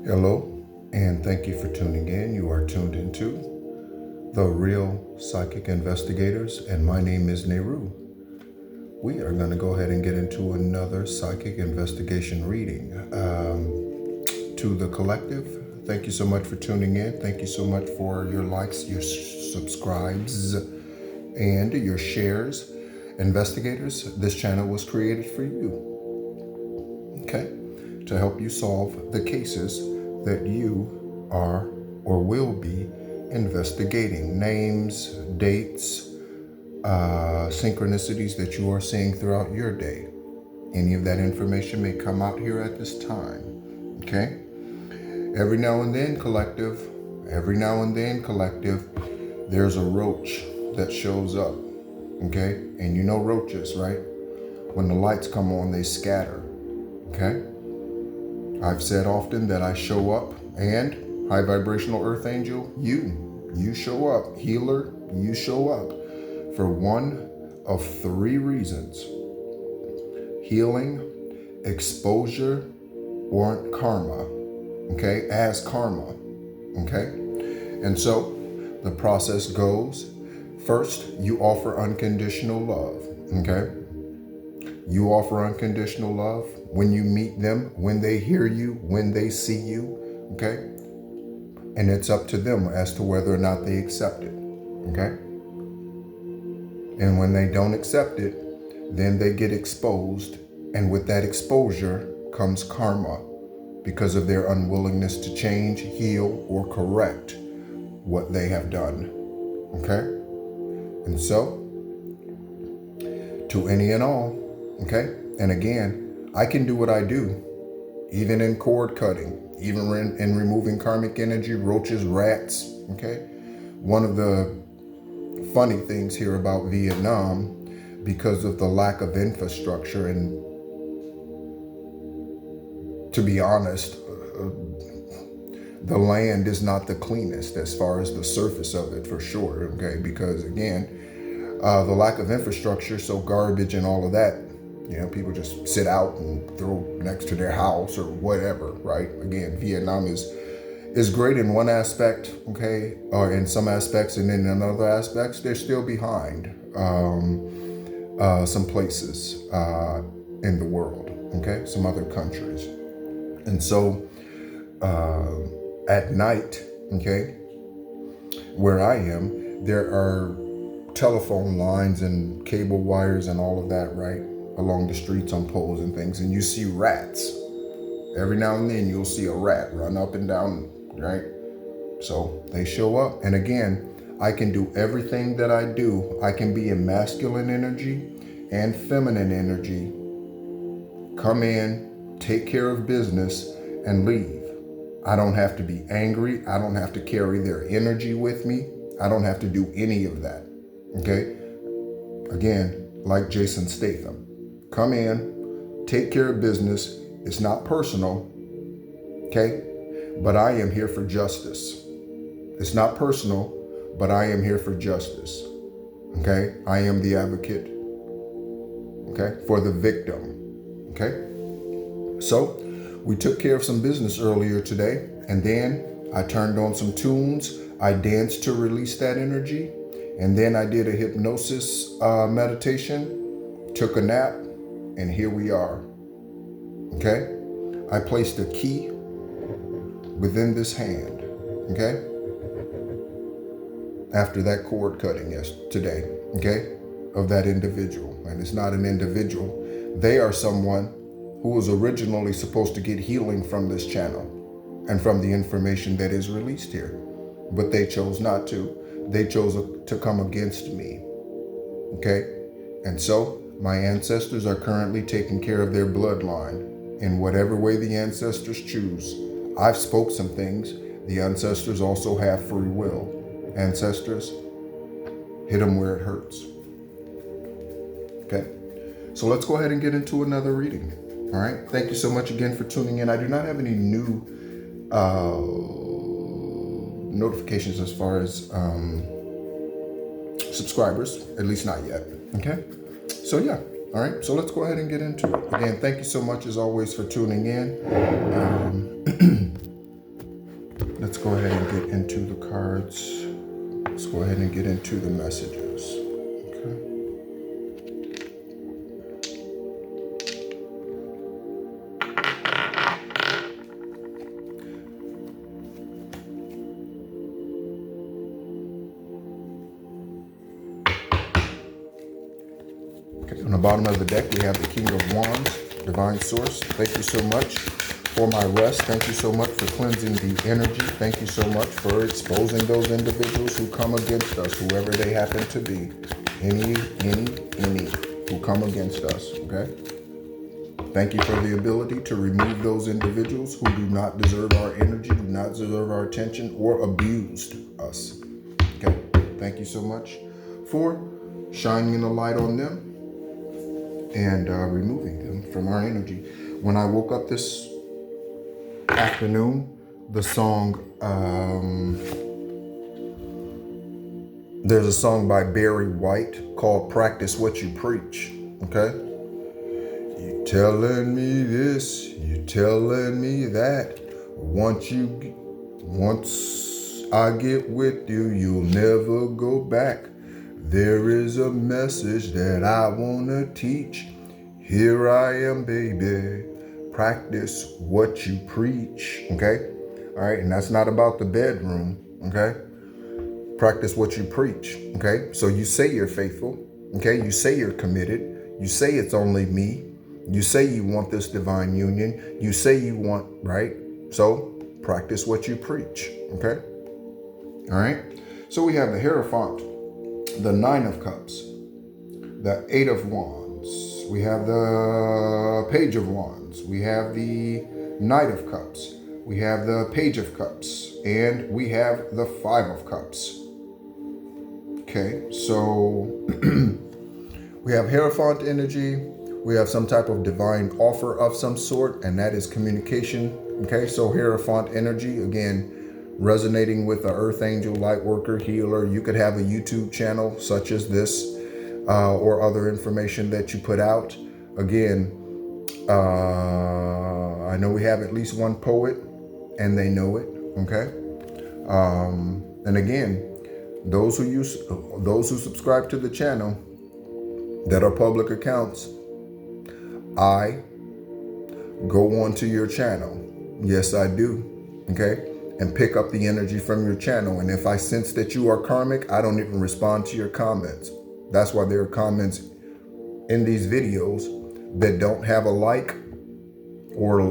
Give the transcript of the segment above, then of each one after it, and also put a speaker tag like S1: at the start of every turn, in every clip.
S1: Hello, and thank you for tuning in. You are tuned into the Real Psychic Investigators, and my name is Nehru. We are going to go ahead and get into another psychic investigation reading. To the collective, thank you so much for tuning in. Thank you so much for your likes, your subscribes, and your shares. Investigators, this channel was created for you, okay, to help you solve the cases that you are or will be investigating. Names, dates, synchronicities that you are seeing throughout your day. Any of that information may come out here at this time, okay? Every now and then, collective, there's a roach that shows up, okay? And you know roaches, right? When the lights come on, they scatter, okay? I've said often that I show up, and high vibrational earth angel, you show up. Healer, you show up for one of three reasons: healing, exposure, or karma, okay, as karma, okay? And so the process goes, first, you offer unconditional love, okay? You offer unconditional love when you meet them, when they hear you, when they see you, okay? And it's up to them as to whether or not they accept it, okay? And when they don't accept it, then they get exposed. And with that exposure comes karma because of their unwillingness to change, heal, or correct what they have done, okay? And so, to any and all, okay? And again, I can do what I do, even in cord cutting, even in removing karmic energy, roaches, rats, okay? One of the funny things here about Vietnam, because of the lack of infrastructure, and to be honest, the land is not the cleanest as far as the surface of it, for sure, okay? Because again, the lack of infrastructure, so garbage and all of that, you know, people just sit out and throw next to their house or whatever, right? Again, Vietnam is great in one aspect, okay, or in some aspects, and then in other aspects, they're still behind some places in the world, okay, some other countries. And so at night, okay, where I am, there are telephone lines and cable wires and all of that, right, along the streets on poles and things, and you see rats. Every now and then you'll see a rat run up and down, right? So they show up, and again, I can do everything that I do. I can be in masculine energy and feminine energy, come in, take care of business, and leave. I don't have to be angry. I don't have to carry their energy with me. I don't have to do any of that, okay? Again, like Jason Statham, come in, take care of business. It's not personal, okay? But I am here for justice. It's not personal, but I am here for justice, okay? I am the advocate, okay, for the victim, okay? So we took care of some business earlier today, and then I turned on some tunes. I danced to release that energy, and then I did a hypnosis meditation, took a nap, and here we are, okay? I placed a key within this hand, okay? After that cord cutting yesterday, okay, of that individual. And it's not an individual. They are someone who was originally supposed to get healing from this channel and from the information that is released here. But they chose not to. They chose to come against me, okay? And so my ancestors are currently taking care of their bloodline in whatever way the ancestors choose. I've spoke some things. The ancestors also have free will. Ancestors, hit them where it hurts. Okay, so let's go ahead and get into another reading. All right, thank you so much again for tuning in. I do not have any new notifications as far as subscribers, at least not yet. Okay, so yeah, all right, so let's go ahead and get into it. Again, thank you so much as always for tuning in. Let's go ahead and get into the cards. Let's go ahead and get into the messages. Okay. Okay. On the bottom of the deck, we have the King of Wands, Divine Source. Thank you so much for my rest. Thank you so much for cleansing the energy. Thank you so much for exposing those individuals who come against us, whoever they happen to be. Any who come against us, okay? Thank you for the ability to remove those individuals who do not deserve our energy, do not deserve our attention, or abused us. Okay? Thank you so much for shining the light on them and removing them from our energy. When I woke up this afternoon, the song, there's a song by Barry White called Practice What You Preach, okay? You telling me this, you telling me that. Once I get with you, you'll never go back. There is a message that I wanna teach. Here I am, baby. Practice what you preach, okay? All right, and that's not about the bedroom, okay? Practice what you preach, okay? So you say you're faithful, okay? You say you're committed. You say it's only me. You say you want this divine union. You say you want, right? So practice what you preach, okay? All right? So we have the Hierophant, the Nine of Cups, the Eight of Wands. We have the Page of Wands. We have the Knight of Cups. We have the Page of Cups. And we have the Five of Cups. Okay, so we have Hierophant energy. We have some type of divine offer of some sort, and that is communication. Okay, so Hierophant energy, again, resonating with the Earth Angel, Light Worker, Healer. You could have a YouTube channel such as this or other information that you put out. Again, I know we have at least one poet, and they know it, okay? And again, those who subscribe to the channel that are public accounts, I go onto your channel. Yes, I do. Okay? And pick up the energy from your channel. And if I sense that you are karmic, I don't even respond to your comments. That's why there are comments in these videos that don't have a like or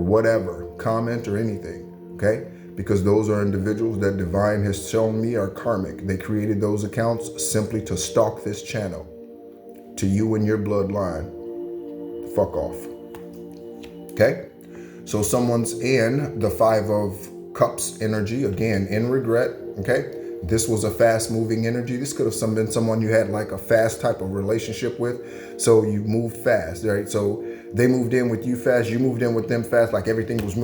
S1: whatever, comment or anything. Okay? Because those are individuals that divine has shown me are karmic. They created those accounts simply to stalk this channel. To you and your bloodline. Fuck off. Okay? So someone's in the Five of Cups energy, again, in regret. Okay? This was a fast moving energy. This could have been someone you had like a fast type of relationship with. So you moved fast, right? So they moved in with you fast. You moved in with them fast. Like everything was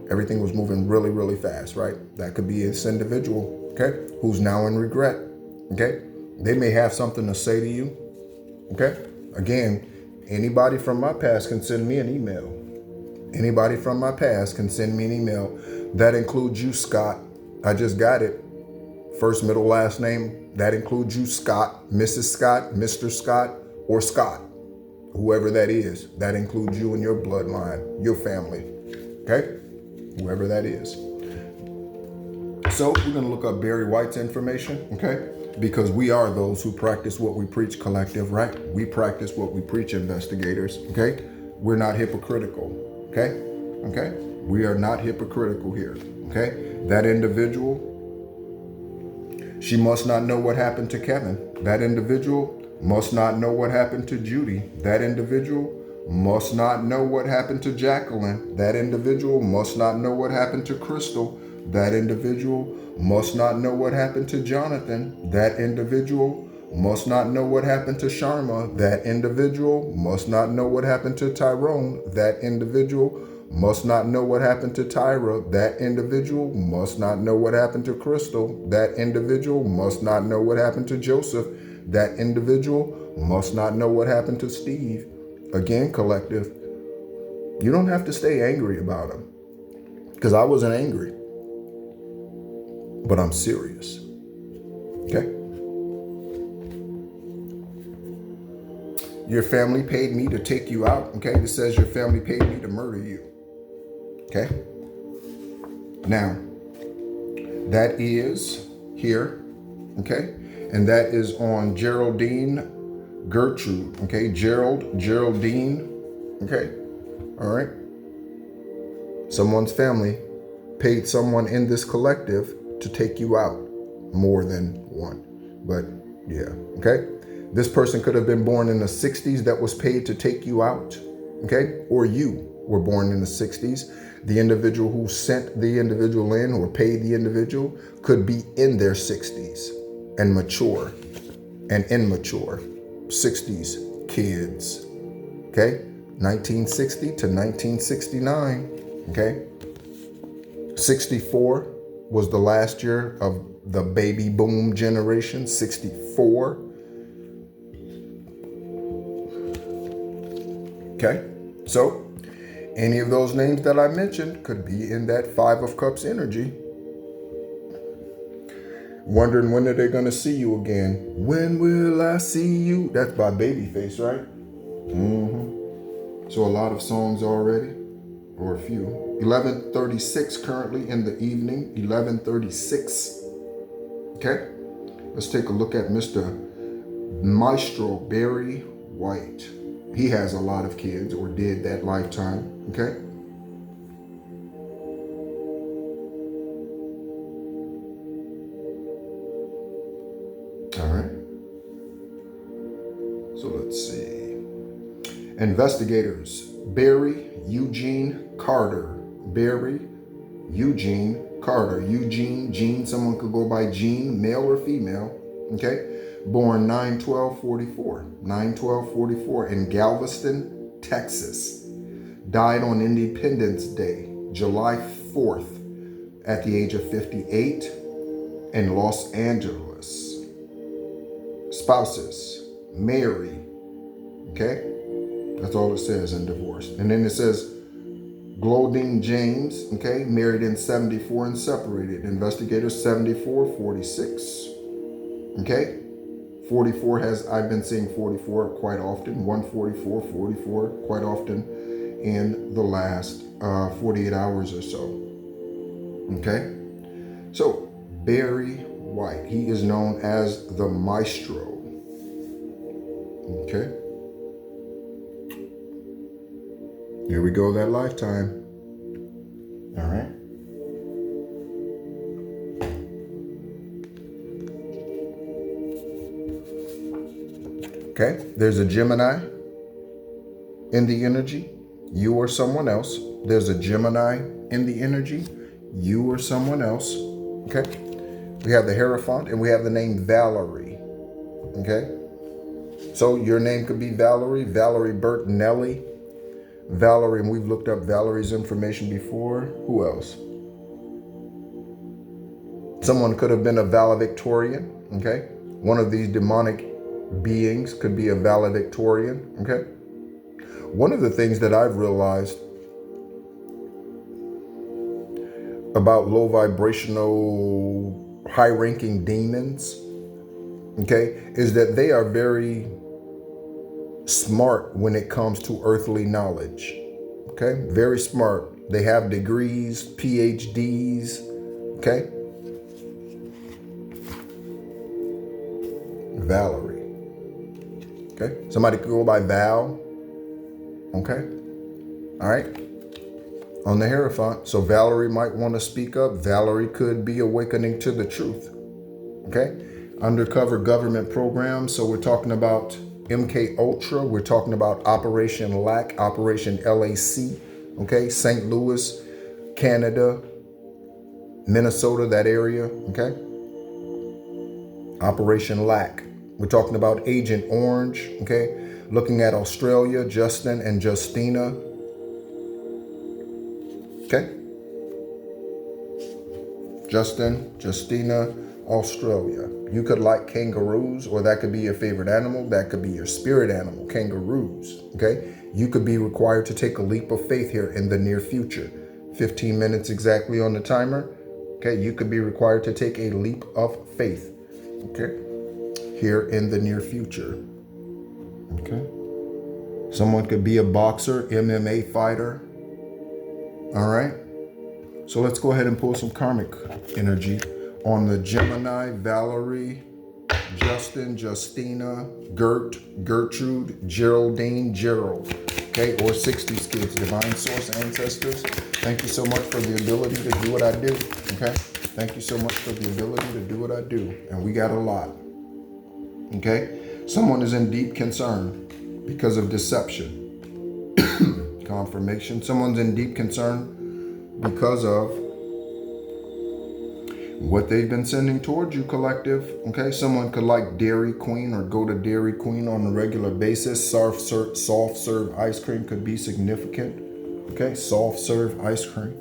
S1: everything was moving really, really fast, right? That could be this individual, okay? Who's now in regret, okay? They may have something to say to you, okay? Again, anybody from my past can send me an email. Anybody from my past can send me an email. That includes you, Scott. I just got it. First, middle, last name. That includes you, Scott, Mrs. Scott, Mr. Scott, or Scott. Whoever that is. That includes you and your bloodline, your family. Okay? Whoever that is. So we're going to look up Barry White's information, okay? Because we are those who practice what we preach, collective, right? We practice what we preach, investigators, okay? We're not hypocritical, okay? Okay? We are not hypocritical here, okay? That individual, she must not know what happened to Kevin. That individual must not know what happened to Judy. That individual must not know what happened to Jacqueline. That individual must not know what happened to Crystal. That individual must not know what happened to Jonathan. That individual must not know what happened to Sharma. That individual must not know what happened to Tyrone. That individual must not know what happened to Tyra. That individual must not know what happened to Crystal. That individual must not know what happened to Joseph. That individual must not know what happened to Steve. Again, collective, you don't have to stay angry about him. because I wasn't angry, but I'm serious. Okay? Your family paid me to take you out. Okay? It says your family paid me to murder you. Okay? Now, that is here. Okay? And that is on Geraldine Gertrude. Okay? Geraldine. Okay? All right? Someone's family paid someone in this collective to take you out. More than one. But yeah. Okay? This person could have been born in the 60s that was paid to take you out, okay? Or you were born in the 60s. The individual who sent the individual in or paid the individual could be in their 60s and mature and immature. 60s kids, okay? 1960 to 1969, okay? 64 was the last year of the baby boom generation, 64. Okay, so any of those names that I mentioned could be in that Five of Cups energy. Wondering when are they going to see you again? When will I see you? That's by Babyface, right? So a lot of songs already, or a few. 11:36 currently in the evening. 11:36. Okay, let's take a look at Mr. Maestro Barry White. He has a lot of kids, or did that lifetime, okay? All right. So let's see. Investigators, Barry Eugene Carter. Barry Eugene Carter. Eugene, Gene, someone could go by Gene, male or female, okay? Born 9/12/44. 9/12/44 in Galveston, Texas. Died on Independence Day, July 4th, at the age of 58 in Los Angeles. Spouses, Mary, okay? That's all it says in divorce. And then it says Glodine James, okay? Married in 74 and separated. Investigators, 74/46, okay? 44 has, I've been seeing 44 quite often, 144, 44 quite often in the last 48 hours or so. Okay? So, Barry White, he is known as the Maestro. Okay? Here we go, that lifetime. All right? Okay, there's a Gemini in the energy, you or someone else. There's a Gemini in the energy, you or someone else. Okay, we have the Hierophant and we have the name Valerie. Okay, so your name could be Valerie, Valerie Bertinelli, Valerie, and we've looked up Valerie's information before. Who else? Someone could have been a valedictorian. Okay, one of these demonic beings could be a valedictorian, okay? One of the things that I've realized about low vibrational, high-ranking demons, okay, is that they are very smart when it comes to earthly knowledge, okay? Very smart. They have degrees, PhDs, okay? Valerie. Okay, somebody could go by Val. Okay, all right. On the Hierophant, so Valerie might want to speak up. Valerie could be awakening to the truth. Okay, undercover government programs. So we're talking about MK Ultra. We're talking about Operation LAC, Operation LAC. Okay, St. Louis, Canada, Minnesota, that area. Okay, Operation LAC. We're talking about Agent Orange, okay? Looking at Australia, Justin and Justina, okay? Justin, Justina, Australia. You could like kangaroos, or that could be your favorite animal. That could be your spirit animal, kangaroos, okay? You could be required to take a leap of faith here in the near future. 15 minutes exactly on the timer. Okay, you could be required to take a leap of faith. Okay, here in the near future. Okay, someone could be a boxer, MMA fighter. All right, so let's go ahead and pull some karmic energy on the Gemini, Valerie, Justin, Justina, Gert, Gertrude, Geraldine, Gerald. Okay, or 60s kids, divine source ancestors. Thank you so much for the ability to do what I do. Okay, thank you so much for the ability to do what I do. And we got a lot. Okay, someone is in deep concern because of deception. Confirmation. Someone's in deep concern because of what they've been sending towards you, collective. Okay, someone could like Dairy Queen or go to Dairy Queen on a regular basis. Soft serve ice cream could be significant. Okay, soft serve ice cream.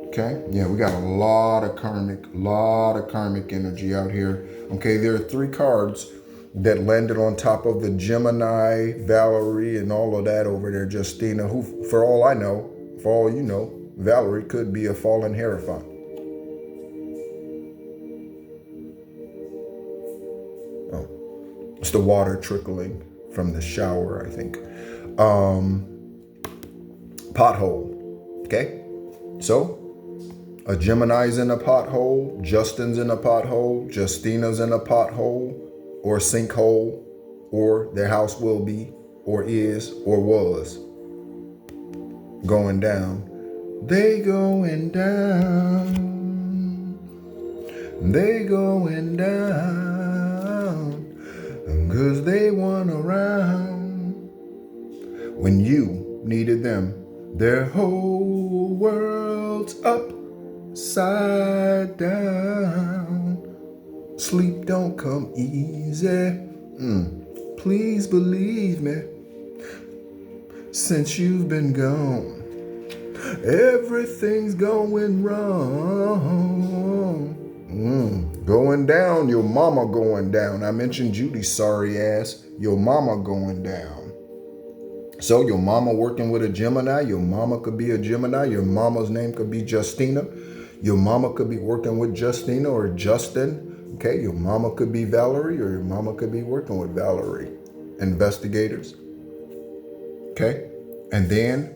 S1: Okay, yeah, we got a lot of karmic energy out here. Okay, there are 3 cards that landed on top of the Gemini, Valerie, and all of that over there, Justina, who, for all I know, for all you know, Valerie could be a fallen hierophant. Oh, it's the water trickling from the shower, I think. Pothole, okay? So, a Gemini's in a pothole, Justin's in a pothole, Justina's in a pothole, or sinkhole, or their house will be, or is, or was going down. They going down. They going down. 'Cause they weren't around when you needed them. Their whole world's upside down. Sleep don't come easy. Please believe me. Since you've been gone, everything's going wrong. Going down, your mama going down. I mentioned Judy's sorry ass. Your mama going down. So your mama working with a Gemini. Your mama could be a Gemini. Your mama's name could be Justina. Your mama could be working with Justina or Justin. Okay, your mama could be Valerie, or your mama could be working with Valerie. Investigators. Okay, and then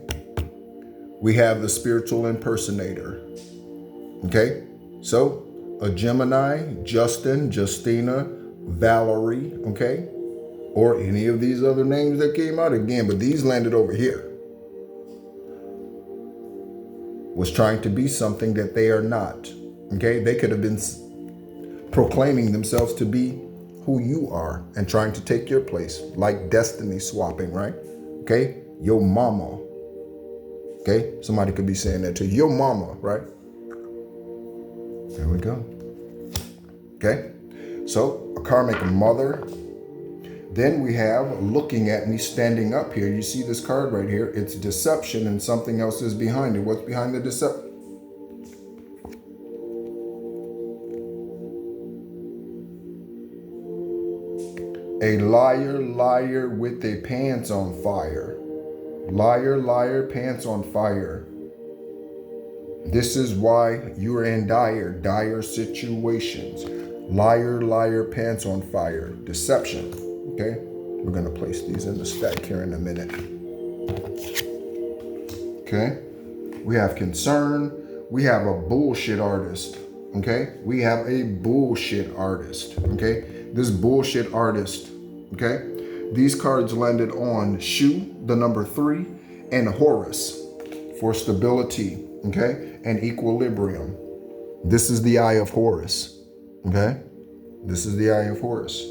S1: we have the spiritual impersonator. Okay, so a Gemini, Justin, Justina, Valerie, okay, or any of these other names that came out again, but these landed over here, was trying to be something that they are not. Okay, they could have been proclaiming themselves to be who you are and trying to take your place, like destiny swapping, right? Okay, your mama. Okay, somebody could be saying that to your mama, right? There we go. Okay, so a karmic mother. Then we have looking at me standing up here. You see this card right here. It's deception and something else is behind it. What's behind the deception? A liar, liar with their pants on fire. Liar, liar, pants on fire. This is why you're in dire situations. Liar, liar, pants on fire. Deception. Okay? We're going to place these in the stack here in a minute. Okay? We have concern. We have a bullshit artist. Okay? We have a bullshit artist. Okay? This bullshit artist. Okay? These cards landed on Shu, the number 3, and Horus for stability. Okay? And equilibrium. This is the eye of Horus. Okay? This is the eye of Horus.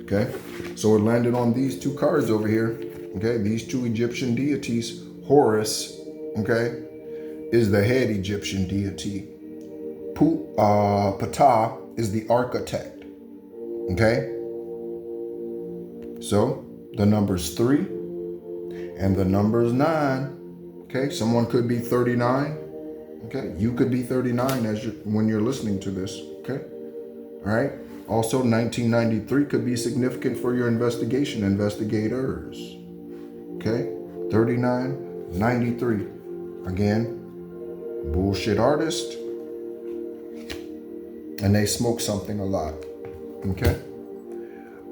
S1: Okay? So it landed on these 2 cards over here. Okay? These 2 Egyptian deities. Horus, okay, is the head Egyptian deity. Ptah is the architect. Okay? So the number's 3 and the number's 9. Okay? Someone could be 39. Okay? You could be 39 when you're listening to this. Okay? All right? Also, 1993 could be significant for your investigators. Okay? 39, 93. Again, bullshit artist. And they smoke something a lot. Okay?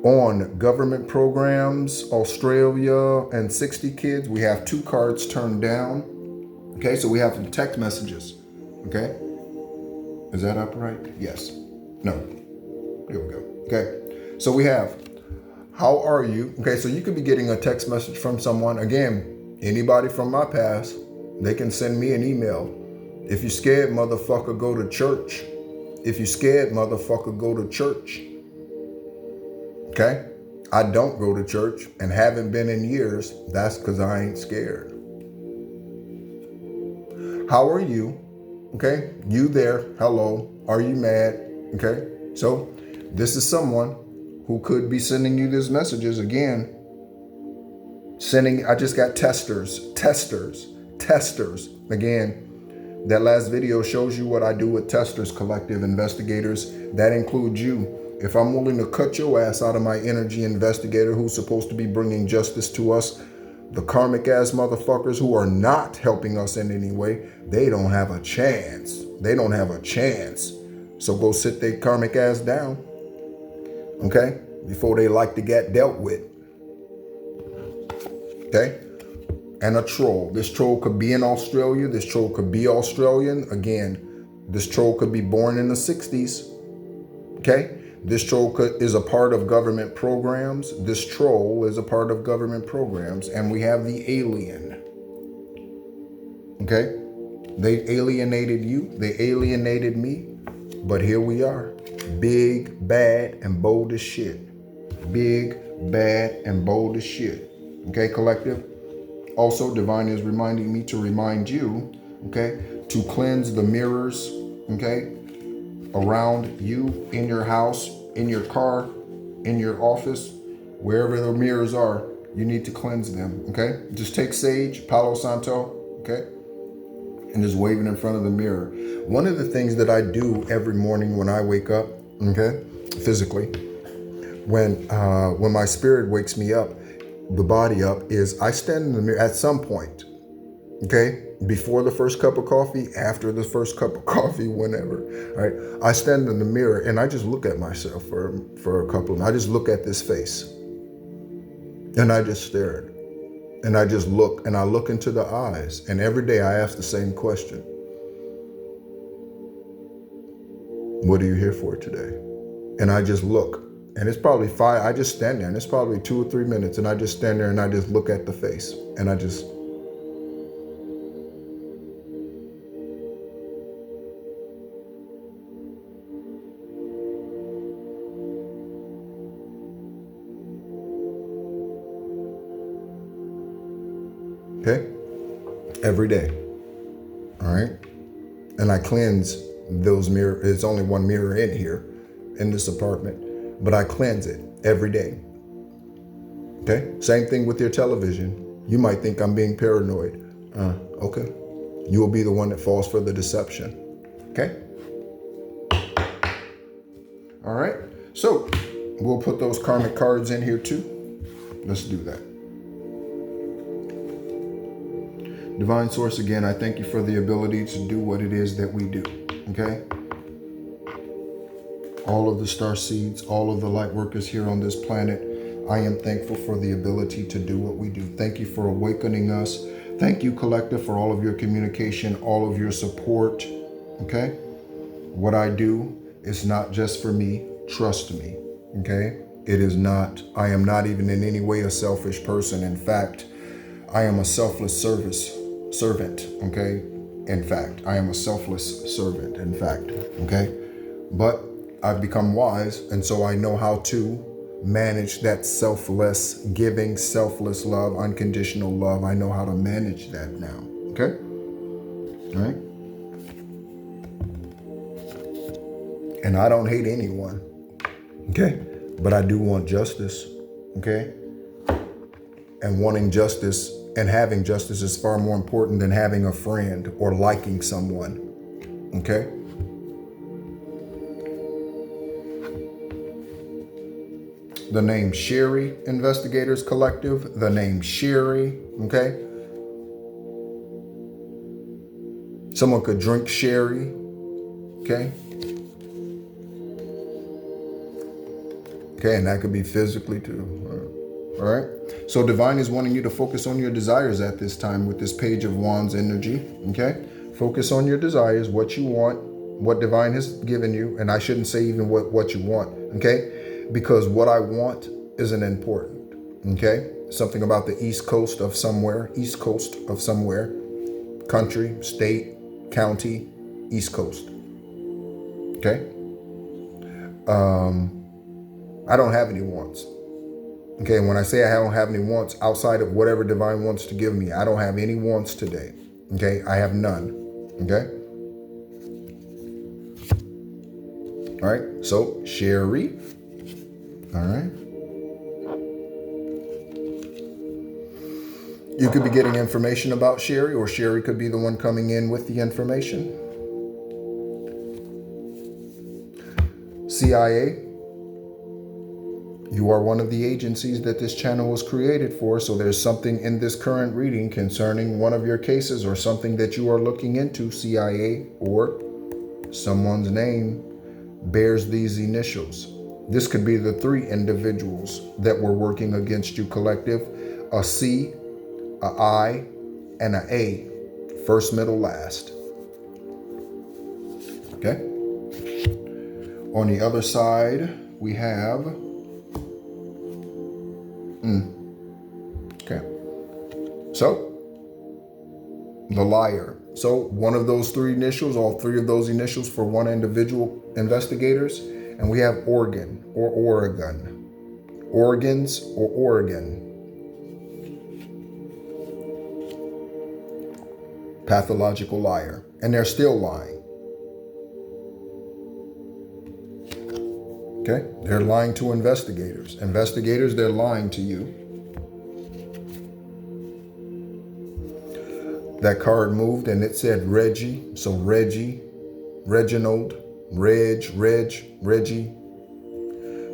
S1: On government programs, Australia, and 60 kids, we have 2 cards turned down. Okay, so we have some text messages. Okay? Is that up right? Yes. No. Here we go. Okay. So we have, how are you? Okay, so you could be getting a text message from someone. Again, anybody from my past, they can send me an email. If you're scared, motherfucker, go to church. If you're scared, motherfucker, go to church. Okay? I don't go to church and haven't been in years. That's because I ain't scared. How are you? Okay? You there. Hello. Are you mad? Okay? So this is someone who could be sending you these messages again. I just got testers. Again, that last video shows you what I do with testers, collective investigators. That includes you. If I'm willing to cut your ass out of my energy investigator who's supposed to be bringing justice to us, the karmic ass motherfuckers who are not helping us in any way, they don't have a chance. They don't have a chance. So go sit their karmic ass down. Okay? Before they like to get dealt with. Okay? And a troll. This troll could be in Australia. This troll could be Australian. Again, this troll could be born in the 60s. Okay? This troll is a part of government programs. This troll is a part of government programs. And we have the alien. Okay? They alienated you. They alienated me. But here we are. Big, bad, and bold as shit. Big, bad, and bold as shit. Okay, collective? Also, Divine is reminding me to remind you, okay, to cleanse the mirrors, okay, around you, in your house, in your car, in your office, wherever the mirrors are, you need to cleanse them, okay? Just take sage, Palo Santo, okay, and just wave it in front of the mirror. One of the things that I do every morning when I wake up, okay, physically, when my spirit wakes me up, the body up, is I stand in the mirror at some point, okay, before the first cup of coffee, after the first cup of coffee, whenever, right? I stand in the mirror and I just look at myself for a couple of minutes. I just look at this face and I just stare at it and I just look and I look into the eyes, and every day I ask the same question. What are you here for today? And I just look. And it's probably I just stand there, and it's probably 2 or 3 minutes, and I just stand there and I just look at the face, and I just, okay? Every day, all right? And I cleanse those mirrors. There's only one mirror in here, in this apartment, but I cleanse it every day. Okay? Same thing with your television. You might think I'm being paranoid. Okay. You will be the one that falls for the deception. Okay? All right. So we'll put those karmic cards in here too. Let's do that. Divine Source, again, I thank you for the ability to do what it is that we do. Okay? All of the star seeds, all of the light workers here on this planet, I am thankful for the ability to do what we do. Thank you for awakening us. Thank you, collective, for all of your communication, all of your support. Okay? What I do is not just for me. Trust me. Okay? It is not. I am not even in any way a selfish person. In fact, I am a selfless servant. Okay? In fact, I am a selfless servant. In fact. Okay? But I've become wise, and so I know how to manage that selfless giving, selfless love, unconditional love. I know how to manage that now. Okay? All right? And I don't hate anyone. Okay? But I do want justice. Okay? And wanting justice and having justice is far more important than having a friend or liking someone. Okay? The name Sherry Investigators Collective, the name Sherry, okay? Someone could drink sherry. Okay. Okay, and that could be physically too. All right. So divine is wanting you to focus on your desires at this time with this page of wands energy. Okay. Focus on your desires, what you want, what divine has given you. And I shouldn't say even what you want. Okay. Because what I want isn't important. Okay. Something about the East Coast of somewhere, country, state, county, East Coast. Okay. I don't have any wants. Okay, and when I say I don't have any wants outside of whatever divine wants to give me, I don't have any wants today. Okay, I have none. Okay. All right, so Sherry. All right. You could be getting information about Sherry, or Sherry could be the one coming in with the information. CIA. You are one of the agencies that this channel was created for, so there's something in this current reading concerning one of your cases or something that you are looking into, CIA, or someone's name bears these initials. This could be the 3 individuals that were working against you collective, a C, a I, and an A, first, middle, last. Okay? On the other side, we have okay. So, the liar. So, one of those 3 initials, all 3 of those initials for one individual investigators. And we have Oregon or Oregon. Organs or Oregon. Pathological liar. And they're still lying. Okay? They're lying to investigators. Investigators, they're lying to you. That card moved and it said Reggie. So Reggie, Reginald, Reggie,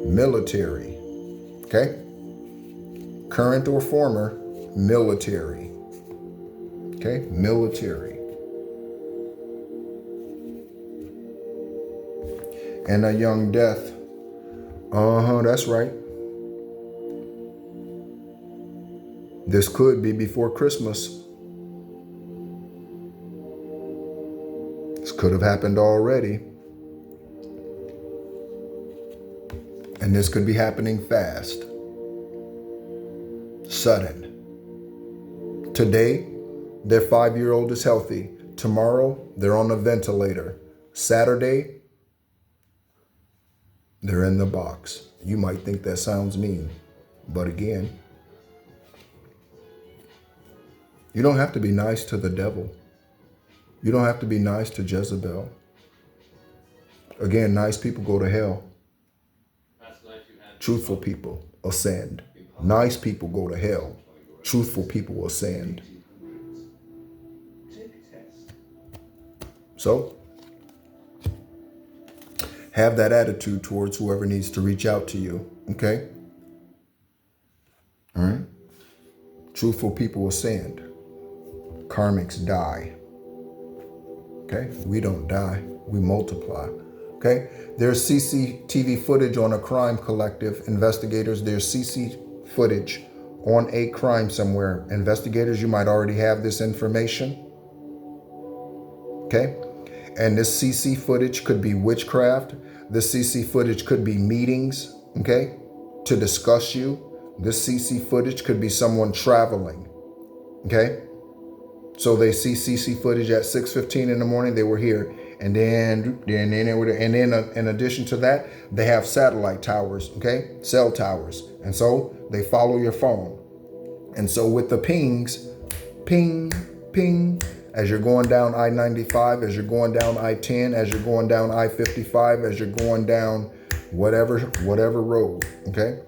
S1: military. Okay? Current or former, military. Okay? Military. And a young death. That's right. This could be before Christmas. This could have happened already. And this could be happening fast. Sudden. Today, their 5-year-old is healthy. Tomorrow, they're on a ventilator. Saturday, they're in the box. You might think that sounds mean, but again, you don't have to be nice to the devil. You don't have to be nice to Jezebel. Again, nice people go to hell. Truthful people ascend. Nice people go to hell. Truthful people ascend. So, have that attitude towards whoever needs to reach out to you, okay? All right? Truthful people ascend. Karmics die. Okay? We don't die. We multiply. Okay? There's CCTV footage on a crime collective. Investigators, there's CC footage on a crime somewhere. Investigators, you might already have this information. Okay? And this CC footage could be witchcraft. This CC footage could be meetings, okay, to discuss you. This CC footage could be someone traveling, okay? So they see CC footage at 6:15 in the morning, they were here. And then in addition to that, they have satellite towers, okay? Cell towers. And so they follow your phone. And so with the pings, ping, ping, as you're going down I-95, as you're going down I-10, as you're going down I-55, as you're going down whatever road, okay?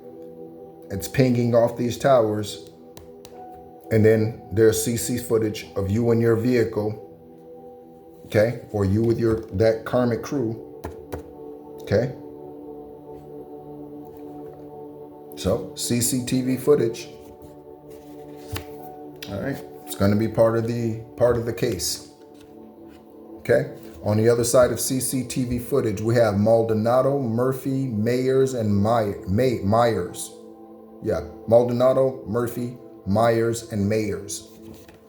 S1: It's pinging off these towers. And then there's CC footage of you and your vehicle, okay? Or you with that karmic crew, okay? So, CCTV footage. All right. It's going to be part of the case. Okay. On the other side of CCTV footage, we have Maldonado, Murphy, Myers, and Myers. Yeah, Maldonado, Murphy, Myers, and Myers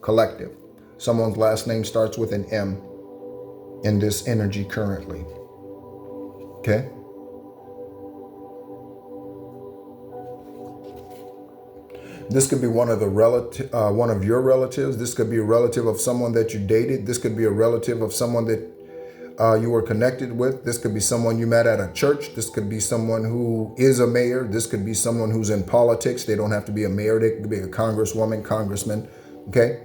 S1: collective. Someone's last name starts with an M in this energy currently. Okay. This could be one of your relatives. This could be a relative of someone that you dated. This could be a relative of someone that you were connected with. This could be someone you met at a church. This could be someone who is a mayor. This could be someone who's in politics. They don't have to be a mayor. They could be a congresswoman, congressman. Okay.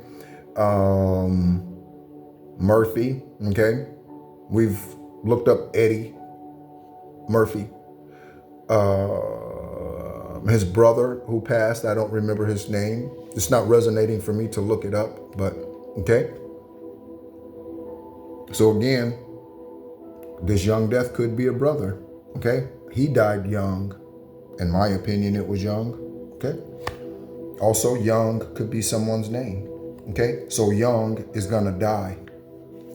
S1: Murphy. Okay. We've looked up Eddie Murphy. His brother who passed, I don't remember his name. It's not resonating for me to look it up, but okay. So again, this young death could be a brother, okay? He died young. In my opinion, it was young, okay? Also, young could be someone's name, okay? So young is gonna die.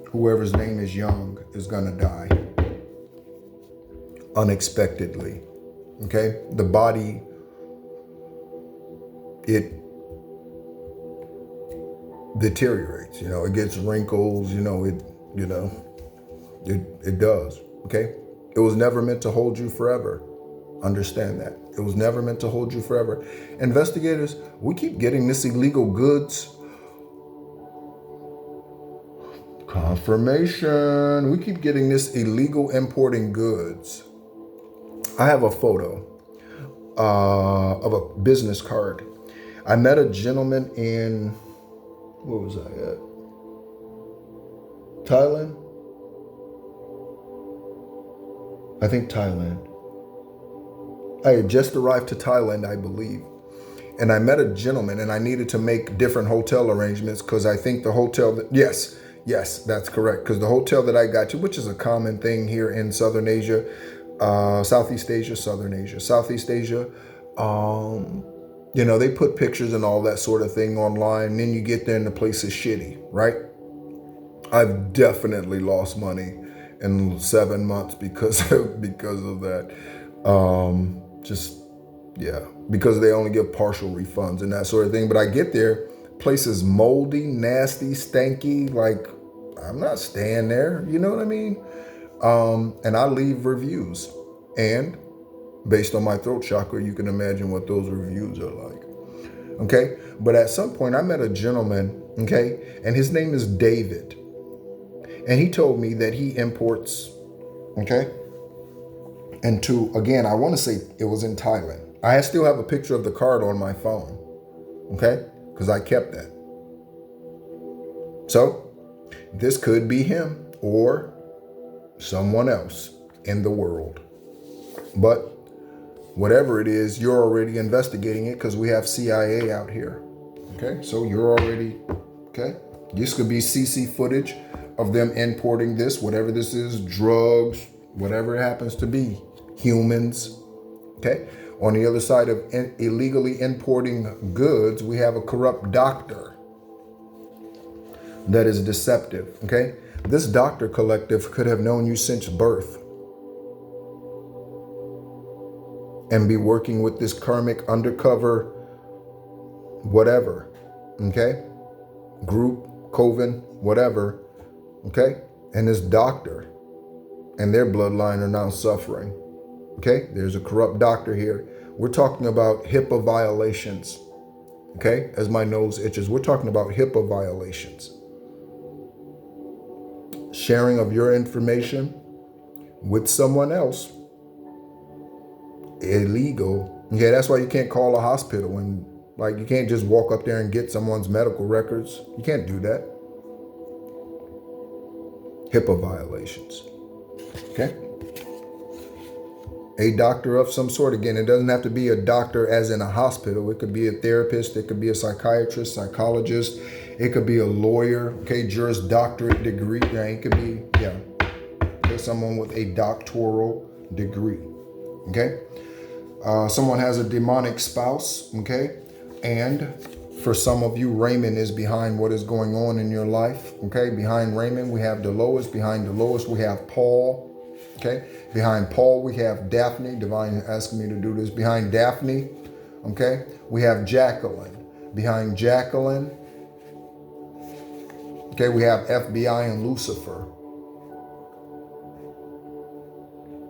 S1: Whoever's name is young is gonna die unexpectedly, okay? The body, it deteriorates, it gets wrinkles, it does, okay? It was never meant to hold you forever. Understand that. It was never meant to hold you forever. Investigators, we keep getting this illegal goods confirmation. We keep getting this illegal importing goods. I have a photo of a business card. I met a gentleman in, where was I at? Thailand? I think Thailand. I had just arrived to Thailand, I believe. And I met a gentleman and I needed to make different hotel arrangements because I think the hotel, yes, that's correct. Because the hotel that I got to, which is a common thing here in Southern Asia, Southeast Asia, they put pictures and all that sort of thing online. And then you get there and the place is shitty, right? I've definitely lost money in 7 months because of that. Because they only give partial refunds and that sort of thing. But I get there, place is moldy, nasty, stanky. Like, I'm not staying there. You know what I mean? And I leave reviews. And based on my throat chakra, you can imagine what those reviews are like. Okay? But at some point, I met a gentleman, okay? And his name is David. And he told me that he imports, okay? Again, I want to say it was in Thailand. I still have a picture of the card on my phone, okay? Because I kept that. So, this could be him or someone else in the world. But whatever it is, you're already investigating it because we have CIA out here, okay? So you're already, okay? This could be CC footage of them importing this, whatever this is, drugs, whatever it happens to be, humans, okay? On the other side of illegally importing goods, we have a corrupt doctor that is deceptive, okay? This doctor collective could have known you since birth and be working with this karmic undercover whatever, okay? Group, coven, whatever, okay? And this doctor and their bloodline are now suffering, okay? There's a corrupt doctor here. We're talking about HIPAA violations, okay? As my nose itches, we're talking about HIPAA violations. Sharing of your information with someone else, illegal. Okay, that's why you can't call a hospital and you can't just walk up there and get someone's medical records. You can't do that. HIPAA violations. Okay? A doctor of some sort. Again, it doesn't have to be a doctor as in a hospital. It could be a therapist. It could be a psychiatrist, psychologist. It could be a lawyer. Okay, Juris Doctorate degree. Yeah, it could be, there's someone with a doctoral degree. Okay? Someone has a demonic spouse. Okay? And For some of you, Raymond is behind what is going on in your life. Okay, behind Raymond, we have Dolores. Behind Dolores, we have Paul. Okay, behind Paul, we have Daphne. Divine asking me to do this. Behind Daphne, okay, we have Jacqueline. Behind Jacqueline, okay, we have FBI and Lucifer.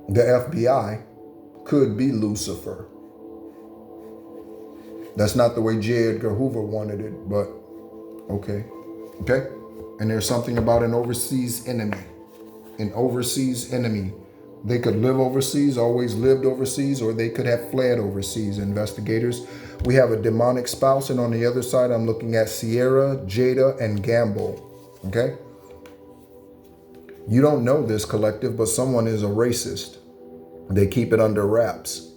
S1: The FBI could be Lucifer. That's not the way J. Edgar Hoover wanted it, but okay. Okay? And there's something about an overseas enemy. An overseas enemy. They could live overseas, always lived overseas, or they could have fled overseas. Investigators. We have a demonic spouse, and on the other side, I'm looking at Sierra, Jada, and Gamble. Okay? You don't know this, collective, but someone is a racist. They keep it under wraps.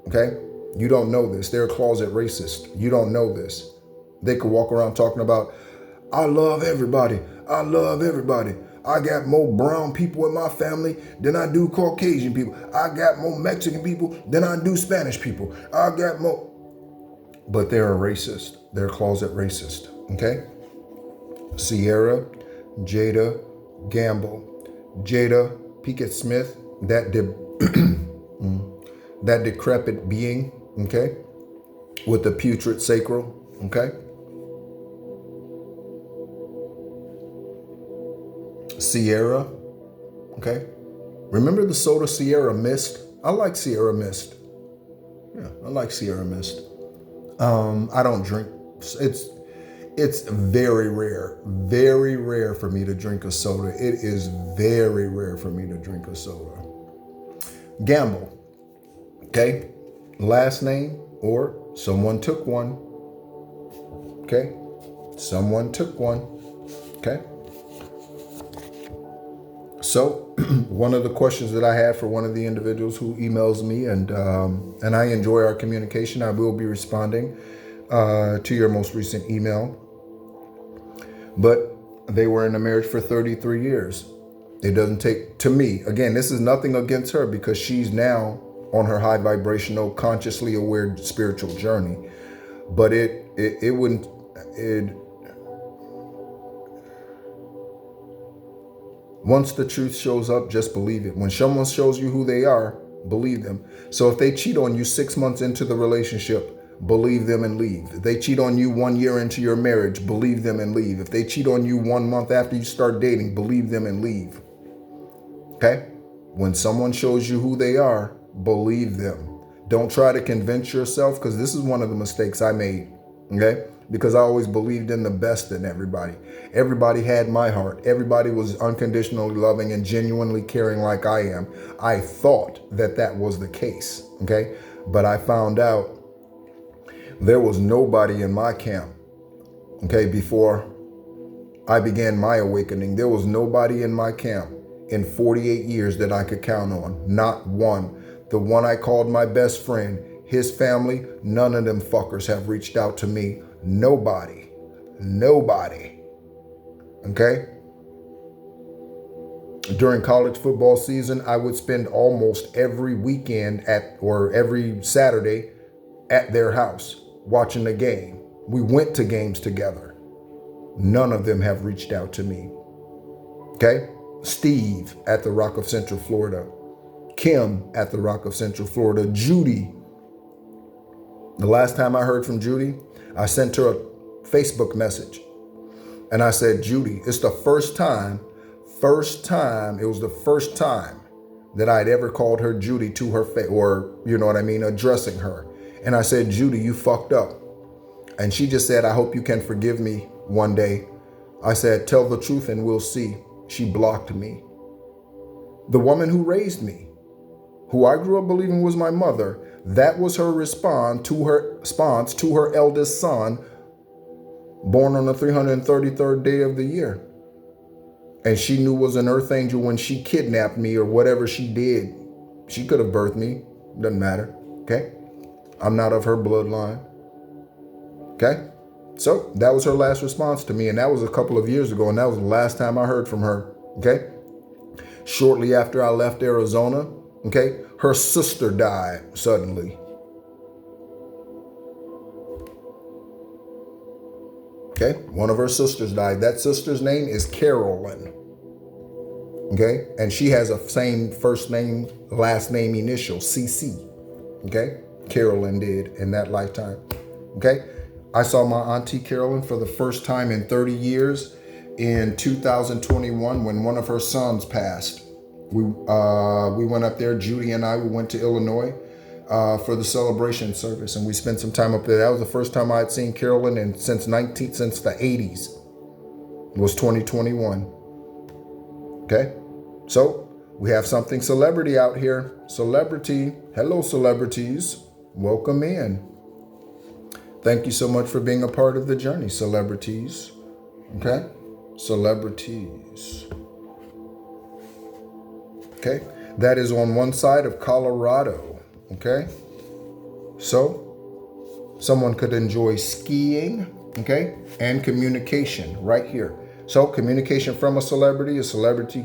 S1: Okay? You don't know this. They're a closet racist. You don't know this. They could walk around talking about, I love everybody. I love everybody. I got more brown people in my family than I do Caucasian people. I got more Mexican people than I do Spanish people. I got more. But they're a racist. They're a closet racist. Okay? Sierra, Jada, Gamble. Jada Pinkett Smith, that decrepit being, okay, with the putrid sacral, okay. Sierra, okay. Remember the soda Sierra Mist? I like Sierra Mist. Yeah, I like Sierra Mist. I don't drink. It's very rare for me to drink a soda. It is very rare for me to drink a soda. Gamble, okay? Last name or someone took one, okay? Someone took one, okay? So one of the questions that I had for one of the individuals who emails me, and I enjoy our communication, I will be responding to your most recent email. But they were in a marriage for 33 years. It doesn't take, to me, again, this is nothing against her because she's now on her high vibrational, consciously aware spiritual journey. But once the truth shows up, just believe it. When someone shows you who they are, believe them. So if they cheat on you 6 months into the relationship, believe them and leave. If they cheat on you 1 year into your marriage, believe them and leave. If they cheat on you 1 month after you start dating, believe them and leave. Okay? When someone shows you who they are, believe them. Don't try to convince yourself, because this is one of the mistakes I made. Okay? Because I always believed in the best in everybody. Everybody had my heart. Everybody was unconditionally loving and genuinely caring like I am. I thought that that was the case. Okay? But I found out there was nobody in my camp, okay, before I began my awakening. There was nobody in my camp in 48 years that I could count on. Not one. The one I called my best friend, his family, none of them fuckers have reached out to me. Nobody. Nobody. Okay? During college football season, I would spend almost every weekend or every Saturday at their house, watching the game. We went to games together. None of them have reached out to me. Okay? Steve at the Rock of Central Florida. Kim at the Rock of Central Florida. Judy. The last time I heard from Judy, I sent her a Facebook message. And I said, Judy, it's the first time, it was the first time that I'd ever called her Judy to her face, or, you know what I mean, addressing her. And I said, Judy, you fucked up. And she just said, I hope you can forgive me one day. I said, tell the truth and we'll see. She blocked me. The woman who raised me, who I grew up believing was my mother, that was her response to her eldest son, born on the 333rd day of the year. And she knew was an earth angel when she kidnapped me or whatever she did. She could have birthed me. Doesn't matter. Okay? I'm not of her bloodline. Okay? So that was her last response to me. And that was a couple of years ago. And that was the last time I heard from her. Okay? Shortly after I left Arizona, okay, her sister died suddenly. Okay, one of her sisters died. That sister's name is Carolyn. Okay, and she has a same first name, last name initial, CC. Okay, Carolyn did in that lifetime. Okay, I saw my auntie Carolyn for the first time in 30 years in 2021 when one of her sons passed. We went up there, Judy and I, we went to Illinois for the celebration service, and we spent some time up there. That was the first time I had seen Carolyn since the 80s. It was 2021. Okay, so we have something celebrity out here. Celebrity, hello celebrities, welcome in. Thank you so much for being a part of the journey, celebrities. Okay, celebrities. Okay, that is on one side of Colorado. Okay, so someone could enjoy skiing, okay, and communication right here. So communication from a celebrity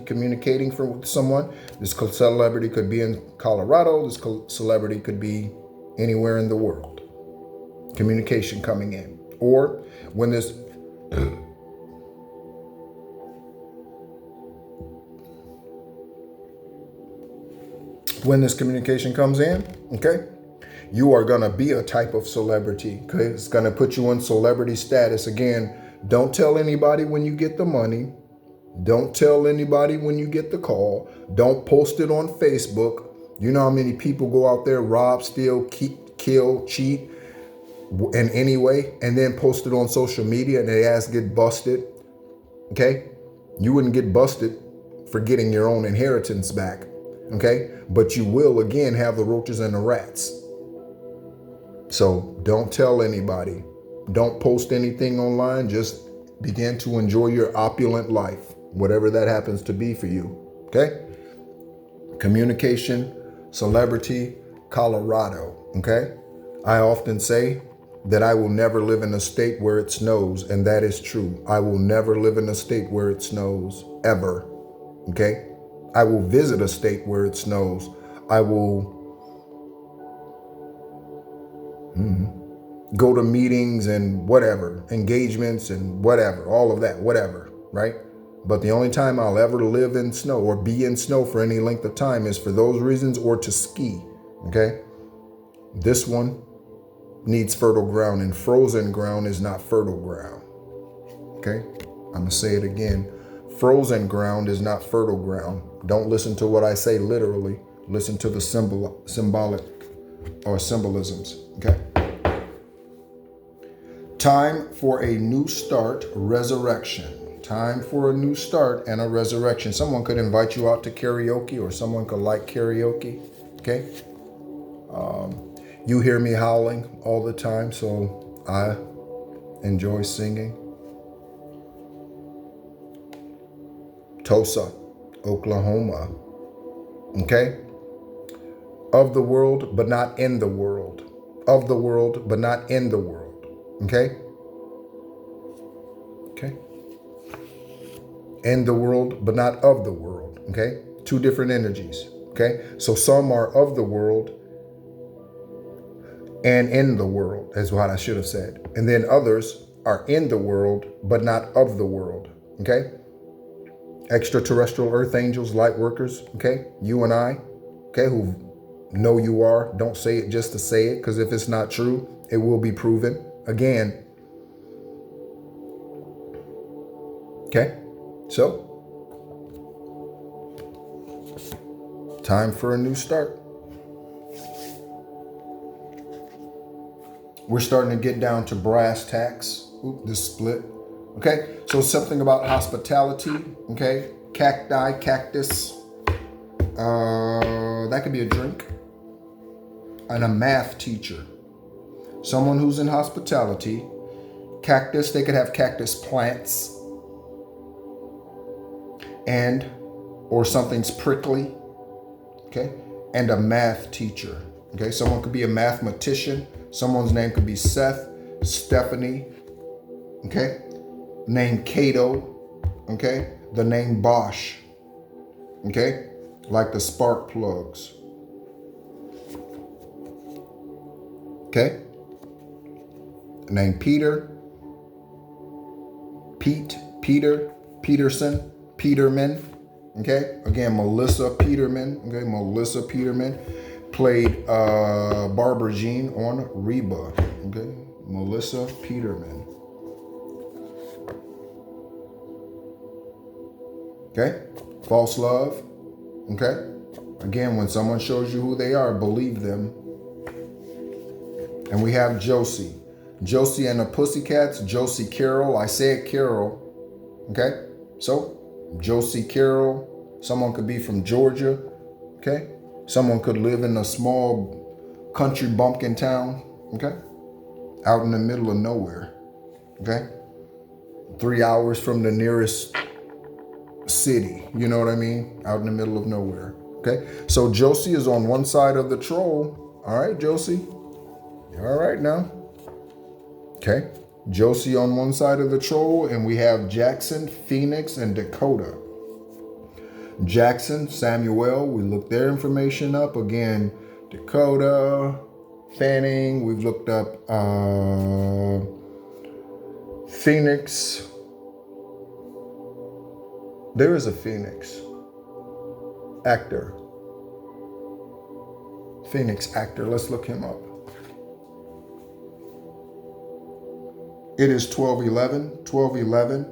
S1: communicating with someone. This celebrity could be in Colorado. This celebrity could be anywhere in the world. Communication coming in. Or when this communication comes in, okay, you are going to be a type of celebrity. Okay? It's going to put you in celebrity status. Again, don't tell anybody when you get the money. Don't tell anybody when you get the call. Don't post it on Facebook. You know how many people go out there, rob, steal, kill, cheat in any way, and then post it on social media and their ass get busted. Okay? You wouldn't get busted for getting your own inheritance back. Okay? But you will again have the roaches and the rats. So don't tell anybody. Don't post anything online. Just begin to enjoy your opulent life, whatever that happens to be for you. Okay? Communication, celebrity, Colorado. Okay? I often say that I will never live in a state where it snows, and that is true. I will never live in a state where it snows, ever. Okay? I will visit a state where it snows. I will go to meetings and whatever, engagements and whatever, all of that, whatever, right? But the only time I'll ever live in snow or be in snow for any length of time is for those reasons or to ski, okay? This one needs fertile ground, and frozen ground is not fertile ground, okay? I'm gonna say it again. Frozen ground is not fertile ground. Don't listen to what I say literally. Listen to the symbolic or symbolisms, okay? Time for a new start, resurrection. Time for a new start and a resurrection. Someone could invite you out to karaoke, or someone could like karaoke, okay? You hear me howling all the time, so I enjoy singing. Tulsa, Oklahoma, okay? Of the world, but not in the world. Of the world, but not in the world, okay? Okay? In the world, but not of the world, okay? Two different energies, okay? So some are of the world and in the world, is what I should have said. And then others are in the world, but not of the world, okay? Extraterrestrial earth angels, light workers, okay? You and I, okay, who know you are. Don't say it just to say it, because if it's not true, it will be proven again. Okay? So, time for a new start. We're starting to get down to brass tacks. Oop, this split. Okay, so something about hospitality. Okay, cacti, cactus. That could be a drink. And a math teacher. Someone who's in hospitality. Cactus, they could have cactus plants. And, or something's prickly. Okay, and a math teacher. Okay, someone could be a mathematician. Someone's name could be Seth, Stephanie, okay? Name Cato, okay? The name Bosch, okay? Like the spark plugs, okay? Name Peter, Peterman. Okay, again, Melissa Peterman. Okay, Melissa Peterman played Barbara Jean on Reba. Okay, Melissa Peterman. Okay, false love. Okay, again, when someone shows you who they are, believe them. And we have Josie. Josie and the Pussycats, Josie Carroll. I said Carroll. Okay, so Josie Carroll. Someone could be from Georgia. Okay, someone could live in a small country bumpkin town. Okay, out in the middle of nowhere. Okay, 3 hours from the nearest city. You know what I mean? Out in the middle of nowhere. Okay, so Josie is on one side of the troll. All right, Josie. All right now. Okay, Josie on one side of the troll, and we have Jackson, Phoenix, and Dakota. Jackson, Samuel, we looked their information up. Again, Dakota, Fanning, we've looked up Phoenix. There is a Phoenix actor. Phoenix actor, let's look him up. It is 12/11,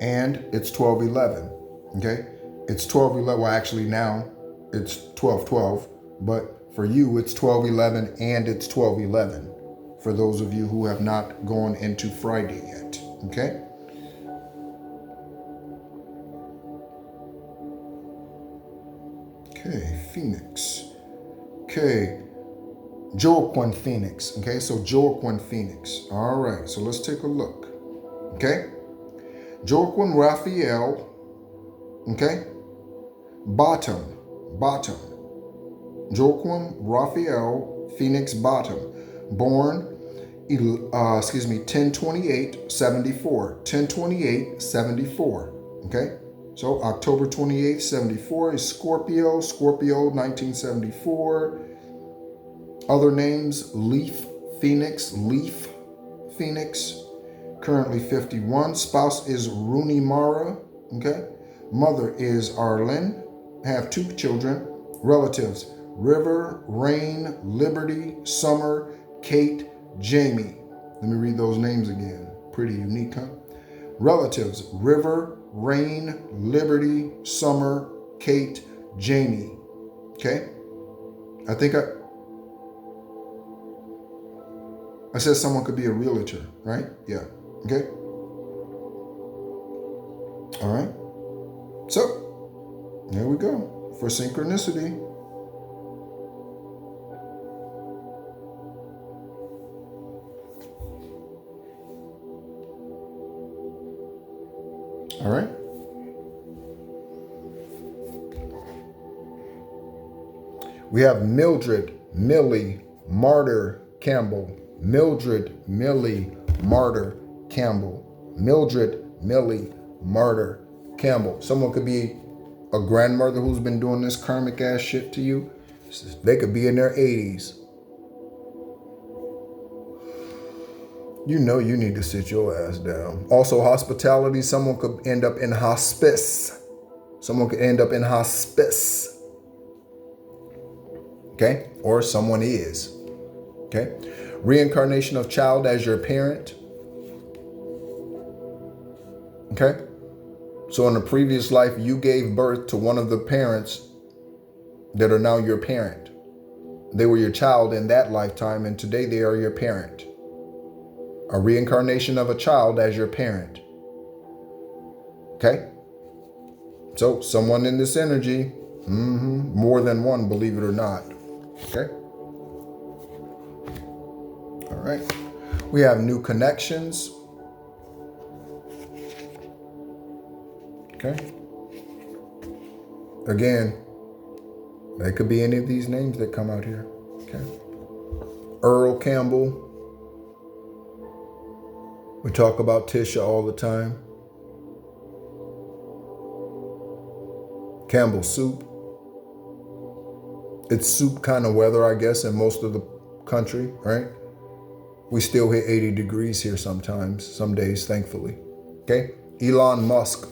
S1: and it's 12/11. Okay, it's 12/11. Well, actually now it's 12/12, but for you it's 12/11 and it's 12/11. For those of you who have not gone into Friday yet. Okay. Okay, Phoenix. Okay. Joaquin Phoenix. Okay, so Joaquin Phoenix. All right, so let's take a look. Okay, Joaquin Raphael. Okay, bottom. Joaquin Raphael Phoenix Bottom, born 10/28/74. 10/28/74. Okay, so October 28th, 74 is Scorpio. 1974. Other names, Leaf Phoenix. Currently 51. Spouse is Rooney Mara. Okay. Mother is Arlen. Have 2 children. Relatives, River, Rain, Liberty, Summer, Kate, Jamie. Let me read those names again. Pretty unique, huh? Relatives, River, Rain, Liberty, Summer, Kate, Jamie. Okay. I think I said someone could be a realtor, right? Yeah. Okay. All right. So, there we go for synchronicity. All right. We have Mildred Millie Martyr Campbell. Mildred Millie Martyr Campbell. Mildred Millie Martyr Campbell. Someone could be a grandmother who's been doing this karmic ass shit to you. They could be in their 80s. You know you need to sit your ass down. Also, hospitality. Someone could end up in hospice. Okay? Or someone is. Okay? Reincarnation of child as your parent. Okay? So in a previous life, you gave birth to one of the parents that are now your parent. They were your child in that lifetime, and today they are your parent. A reincarnation of a child as your parent. Okay? So someone in this energy, more than one, believe it or not. Okay? All right. We have new connections. Okay. Again, they could be any of these names that come out here. Okay. Earl Campbell. We talk about Tisha all the time. Campbell soup. It's soup kind of weather, I guess, in most of the country, right? We still hit 80 degrees here sometimes, some days, thankfully. Okay? Elon Musk.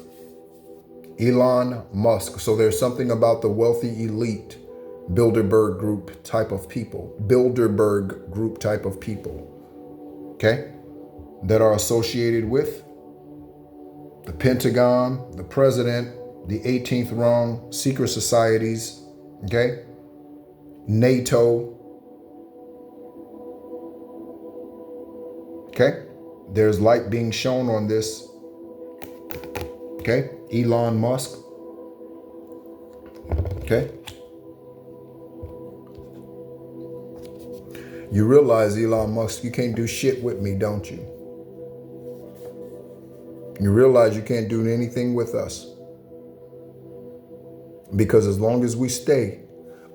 S1: Elon Musk. So there's something about the wealthy elite Bilderberg group type of people. Bilderberg group type of people. Okay? That are associated with the Pentagon, the president, the 18th rung, secret societies, okay? NATO. Okay? There's light being shown on this. Okay? Elon Musk. Okay? You realize, Elon Musk, you can't do shit with me, don't you? You realize you can't do anything with us. Because as long as we stay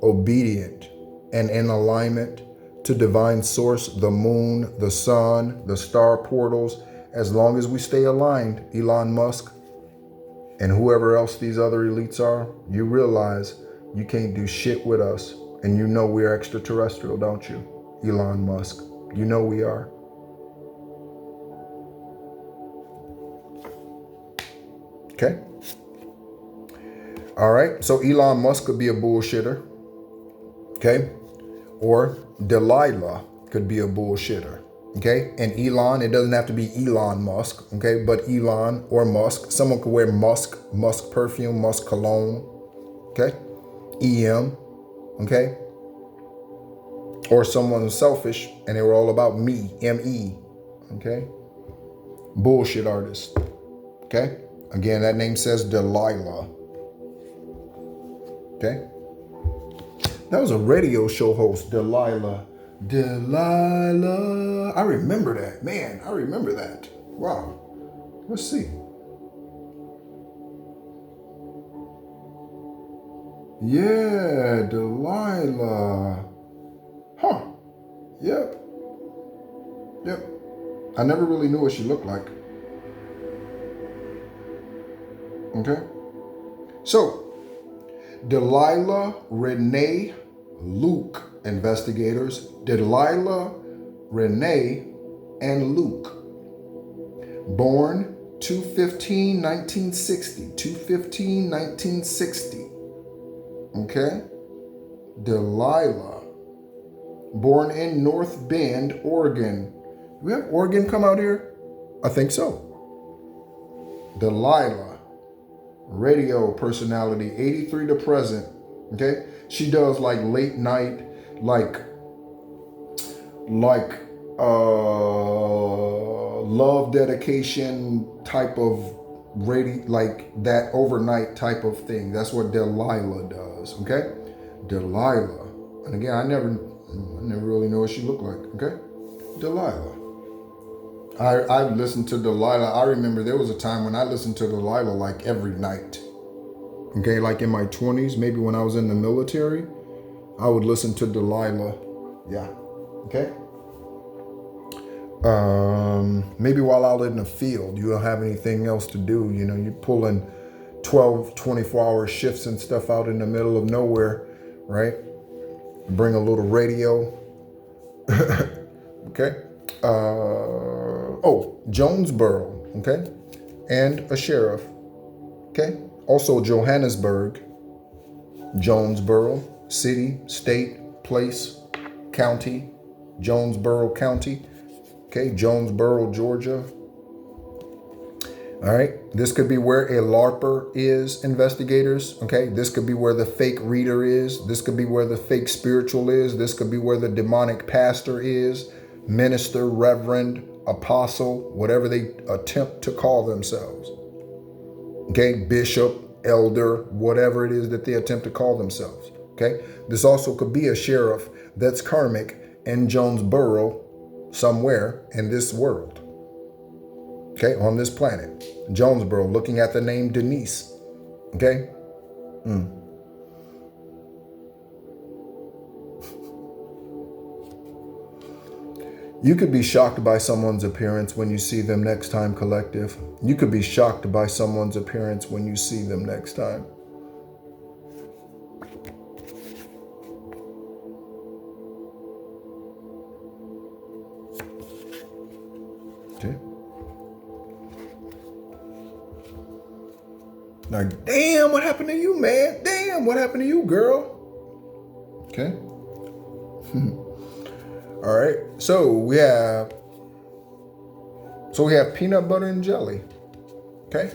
S1: obedient and in alignment to divine source, the moon, the sun, the star portals, as long as we stay aligned, Elon Musk and whoever else these other elites are, you realize you can't do shit with us. And you know we're extraterrestrial, don't you, Elon Musk? You know we are. Okay? All right, so Elon Musk could be a bullshitter. Okay? Or Delilah could be a bullshitter. Okay? And Elon, it doesn't have to be Elon Musk. Okay? But Elon or Musk. Someone could wear Musk perfume, Musk cologne. Okay? EM. Okay? Or someone who's selfish and they were all about me, M-E. Okay? Bullshit artist. Okay? Again, that name says Delilah. Okay? That was a radio show host, Delilah. Delilah. I remember that. Man, I remember that. Wow. Let's see. Yeah, Delilah. Huh. Yep. Yep. I never really knew what she looked like. Okay. So, Delilah Renee Luke investigators. Delilah Renee and Luke. Born 2/15/1960. 2/15/1960. Okay. Delilah. Born in North Bend, Oregon. Do we have Oregon come out here? I think so. Delilah. Radio personality, 83 to present. Okay? She does like late night, like love dedication type of radio, like that overnight type of thing. That's what Delilah does. Okay? Delilah. And again, I never really know what she looked like. Okay? Delilah. I listened to Delilah. I remember there was a time when I listened to Delilah like every night. Okay, like in my 20s, maybe when I was in the military, I would listen to Delilah. Yeah. Okay. Maybe while out in the field, you don't have anything else to do. You know, you're pulling 12, 24-hour shifts and stuff out in the middle of nowhere, right? Bring a little radio. Okay. Jonesboro, okay? And a sheriff, okay? Also Johannesburg, Jonesboro, city, state, place, county, Jonesboro County, okay? Jonesboro, Georgia. All right, this could be where a LARPer is, investigators, okay? This could be where the fake reader is. This could be where the fake spiritual is. This could be where the demonic pastor is, minister, reverend, apostle, whatever they attempt to call themselves. Okay, bishop, elder, whatever it is that they attempt to call themselves. Okay, this also could be a sheriff that's karmic in Jonesboro, somewhere in this world. Okay, on this planet, Jonesboro, looking at the name Denise. Okay. You could be shocked by someone's appearance when you see them next time, collective. You could be shocked by someone's appearance when you see them next time. Okay. Like, damn, what happened to you, man? Damn, what happened to you, girl? Okay. All right. So we have peanut butter and jelly. Okay.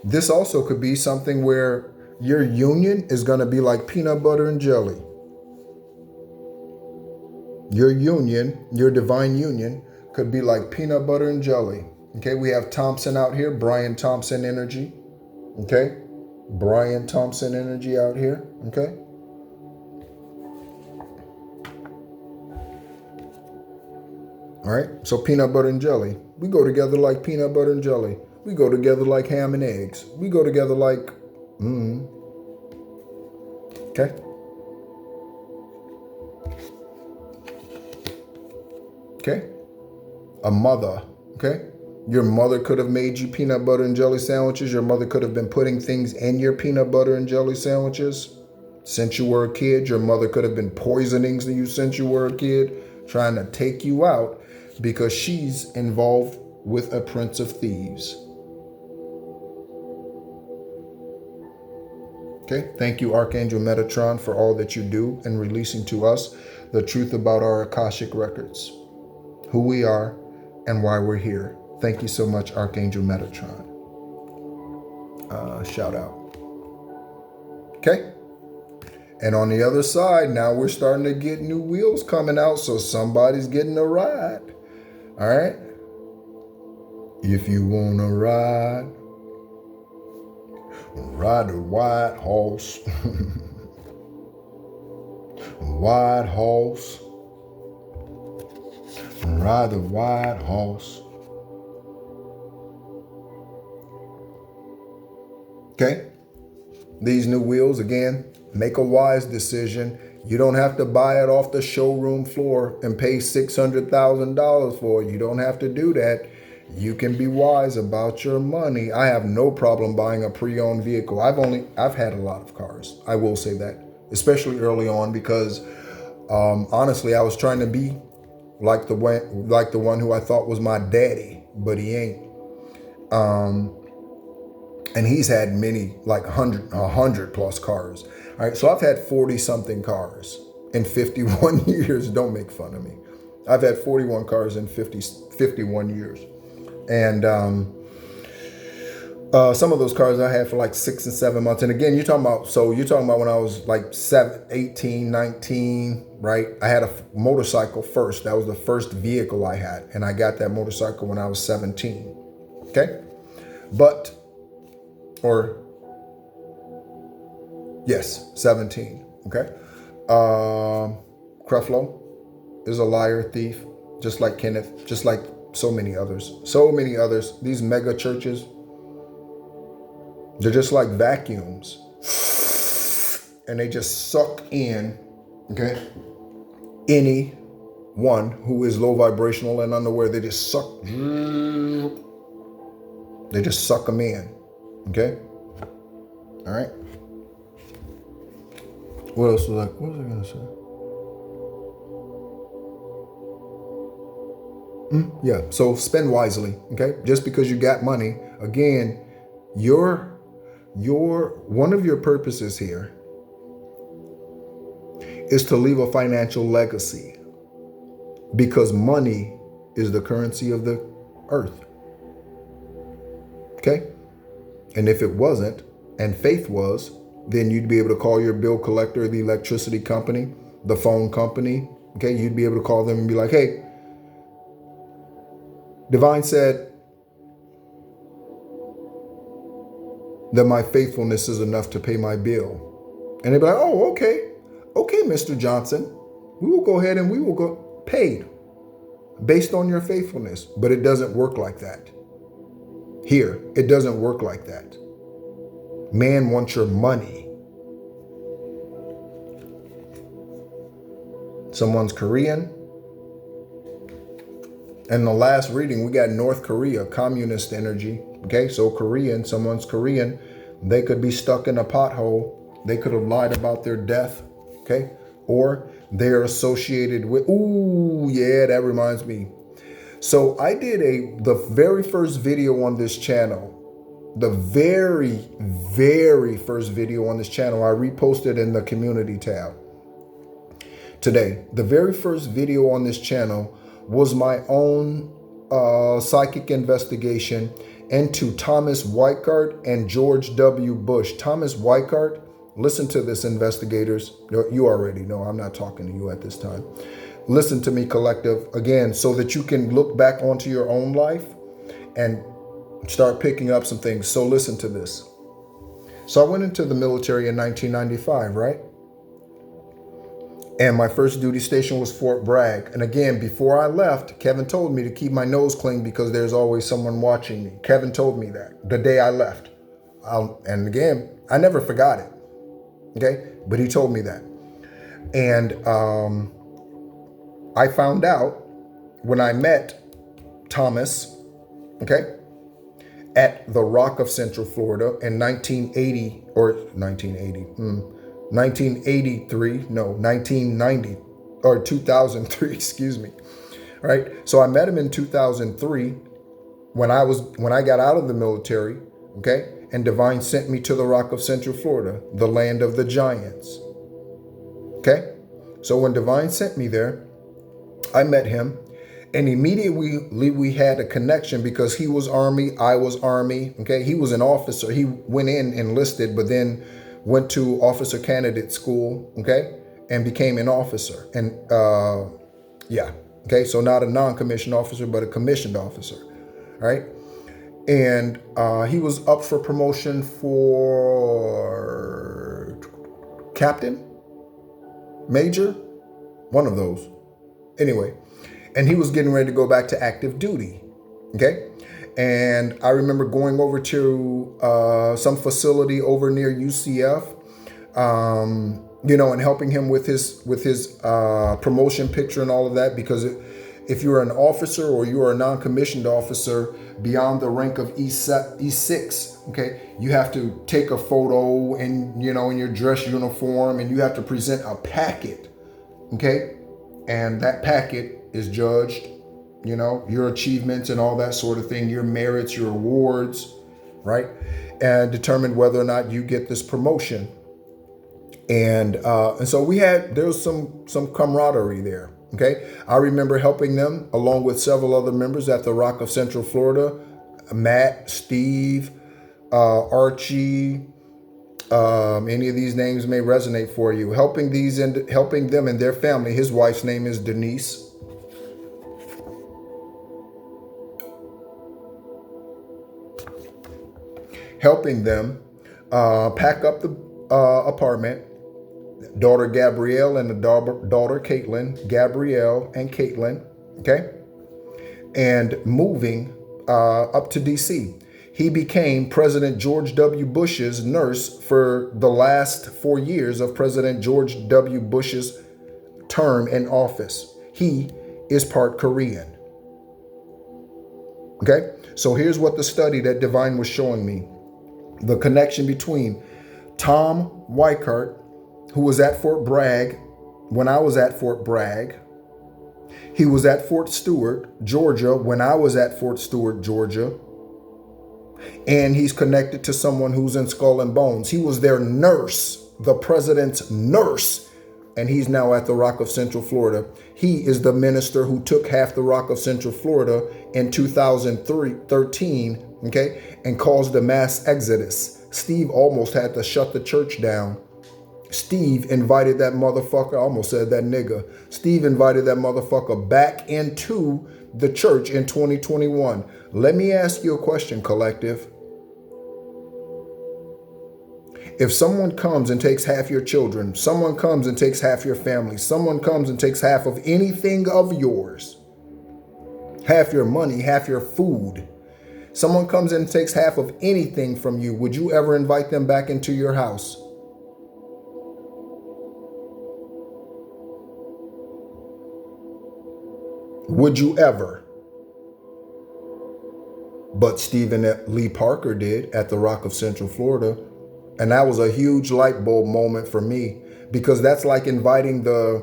S1: This also could be something where your union is going to be like peanut butter and jelly. Your union, your divine union, could be like peanut butter and jelly. Okay, we have Thompson out here, Brian Thompson energy. Okay, Brian Thompson energy out here. Okay. All right, so peanut butter and jelly. We go together like peanut butter and jelly. We go together like ham and eggs. We go together like, okay. Okay. A mother, okay? Your mother could have made you peanut butter and jelly sandwiches. Your mother could have been putting things in your peanut butter and jelly sandwiches since you were a kid. Your mother could have been poisoning you since you were a kid, trying to take you out because she's involved with a prince of thieves. Okay, thank you, Archangel Metatron, for all that you do in releasing to us the truth about our Akashic records, who we are, and why we're here. Thank you so much, Archangel Metatron. Shout out. Okay. And on the other side, now we're starting to get new wheels coming out, so somebody's getting a ride. All right. If you want to ride the white horse. White horse. Ride the white horse. Okay. These new wheels, again, make a wise decision. You don't have to buy it off the showroom floor and pay $600,000 for it. You don't have to do that. You can be wise about your money. I have no problem buying a pre-owned vehicle. I've had a lot of cars. I will say that, especially early on, because honestly, I was trying to be like the one who I thought was my daddy, but he ain't. And he's had many, like 100 plus cars. All right, so I've had 40 something cars in 51 years. Don't make fun of me. I've had 41 cars in 51 years. And some of those cars I had for like 6 and 7 months. And again, you're talking about when I was like 18, 19, right? I had a motorcycle first. That was the first vehicle I had. And I got that motorcycle when I was 17. Okay? Yes, 17. Okay? Creflo is a liar, thief, just like Kenneth, just like so many others. So many others. These mega churches, they're just like vacuums. And they just suck in, okay, anyone who is low vibrational and unaware. They just suck them in. Okay? All right? What was I going to say? Yeah, so spend wisely, okay? Just because you got money, again, one of your purposes here is to leave a financial legacy, because money is the currency of the earth. Okay? And if it wasn't, and faith was, then you'd be able to call your bill collector, the electricity company, the phone company. Okay? You'd be able to call them and be like, hey, Divine said that my faithfulness is enough to pay my bill. And they'd be like, oh, okay. Okay, Mr. Johnson, we will go ahead and we will go paid based on your faithfulness. But it doesn't work like that. Here, it doesn't work like that. Man wants your money. Someone's Korean. In the last reading, we got North Korea, communist energy. Okay, so Korean, someone's Korean. They could be stuck in a pothole. They could have lied about their death. Okay, or they're associated with, ooh, yeah, that reminds me. So I did the very first video on this channel The very, very first video on this channel, I reposted in the community tab today. The very first video on this channel was my own psychic investigation into Thomas Weikart and George W. Bush. Thomas Weikart, listen to this, investigators. You already know, I'm not talking to you at this time. Listen to me, collective, again, so that you can look back onto your own life and start picking up some things. So listen to this. So I went into the military in 1995, right? And my first duty station was Fort Bragg. And again, before I left, Kevin told me to keep my nose clean because there's always someone watching me. Kevin told me that the day I left. And again, I never forgot it. Okay? But he told me that. And I found out when I met Thomas, okay, at the Rock of Central Florida in 1980 or 1980, 1983, no, 1990 or 2003, excuse me. Right? So I met him in 2003 when I got out of the military, okay? And Divine sent me to the Rock of Central Florida, the land of the giants. Okay? So when Divine sent me there, I met him. And immediately we had a connection because he was Army, I was Army, okay? He was an officer. He went in, enlisted, but then went to officer candidate school, okay? And became an officer. And yeah, okay? So not a non-commissioned officer, but a commissioned officer, right? And he was up for promotion for captain, major, one of those. Anyway. And he was getting ready to go back to active duty, okay? And I remember going over to some facility over near UCF, you know, and helping him with his promotion picture and all of that. Because if you're an officer or you are a non-commissioned officer beyond the rank of E6, okay, you have to take a photo and, you know, in your dress uniform, and you have to present a packet, okay? And that packet is judged, you know, your achievements and all that sort of thing, your merits, your awards, right? And determine whether or not you get this promotion. And so there was some camaraderie there, okay? I remember helping them along with several other members at the Rock of Central Florida, Matt, Steve, Archie, any of these names may resonate for you. Helping them and their family. His wife's name is Denise. Helping them pack up the apartment. Daughter Gabrielle and the daughter Caitlin. Gabrielle and Caitlin, okay? And moving up to D.C. He became President George W. Bush's nurse for the last 4 years of President George W. Bush's term in office. He is part Korean. Okay? So here's what the study that Divine was showing me. The connection between Tom Weikart, who was at Fort Bragg when I was at Fort Bragg. He was at Fort Stewart, Georgia, when I was at Fort Stewart, Georgia. And he's connected to someone who's in Skull and Bones. He was their nurse, the president's nurse. And he's now at the Rock of Central Florida. He is the minister who took half the Rock of Central Florida in 2013, okay, and caused a mass exodus. Steve almost had to shut the church down. Steve invited that motherfucker, I almost said that nigga. Steve invited that motherfucker back into the church in 2021. Let me ask you a question, collective. If someone comes and takes half your children, someone comes and takes half your family, someone comes and takes half of anything of yours, half your money, half your food, someone comes and takes half of anything from you, would you ever invite them back into your house? Would you ever? But Stephen Lee Parker did at the Rock of Central Florida. And that was a huge light bulb moment for me, because that's like inviting the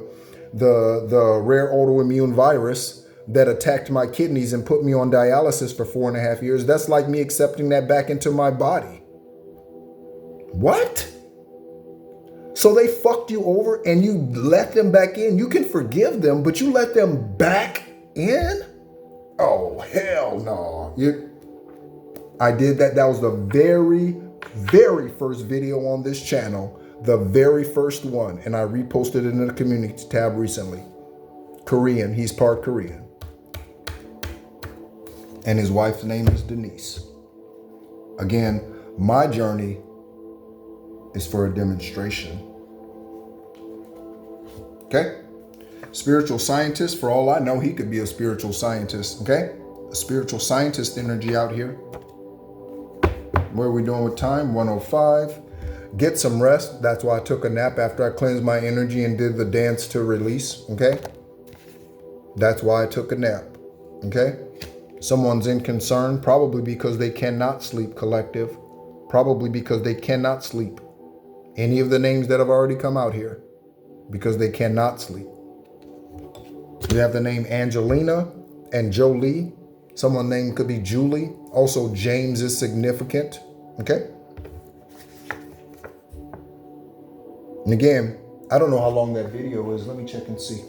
S1: rare autoimmune virus that attacked my kidneys and put me on dialysis for 4.5 years. That's like me accepting that back into my body. What? So they fucked you over and you let them back in. You can forgive them, but you let them back in? Oh, hell no. I did that. That was the very, very first video on this channel. The very first one. And I reposted it in the community tab recently. Korean. He's part Korean. And his wife's name is Denise. Again, my journey is for a demonstration. Okay? Spiritual scientist, for all I know, he could be a spiritual scientist. Okay? A spiritual scientist energy out here. What are we doing with time? 1:05. Get some rest. That's why I took a nap after I cleansed my energy and did the dance to release. Okay? That's why I took a nap. Okay? Someone's in concern, probably because they cannot sleep, collective. Probably because they cannot sleep. Any of the names that have already come out here. Because they cannot sleep. We have the name Angelina and Jolie. Someone's name could be Julie. Also, James is significant. Okay? And again, I don't know how long that video is. Let me check and see.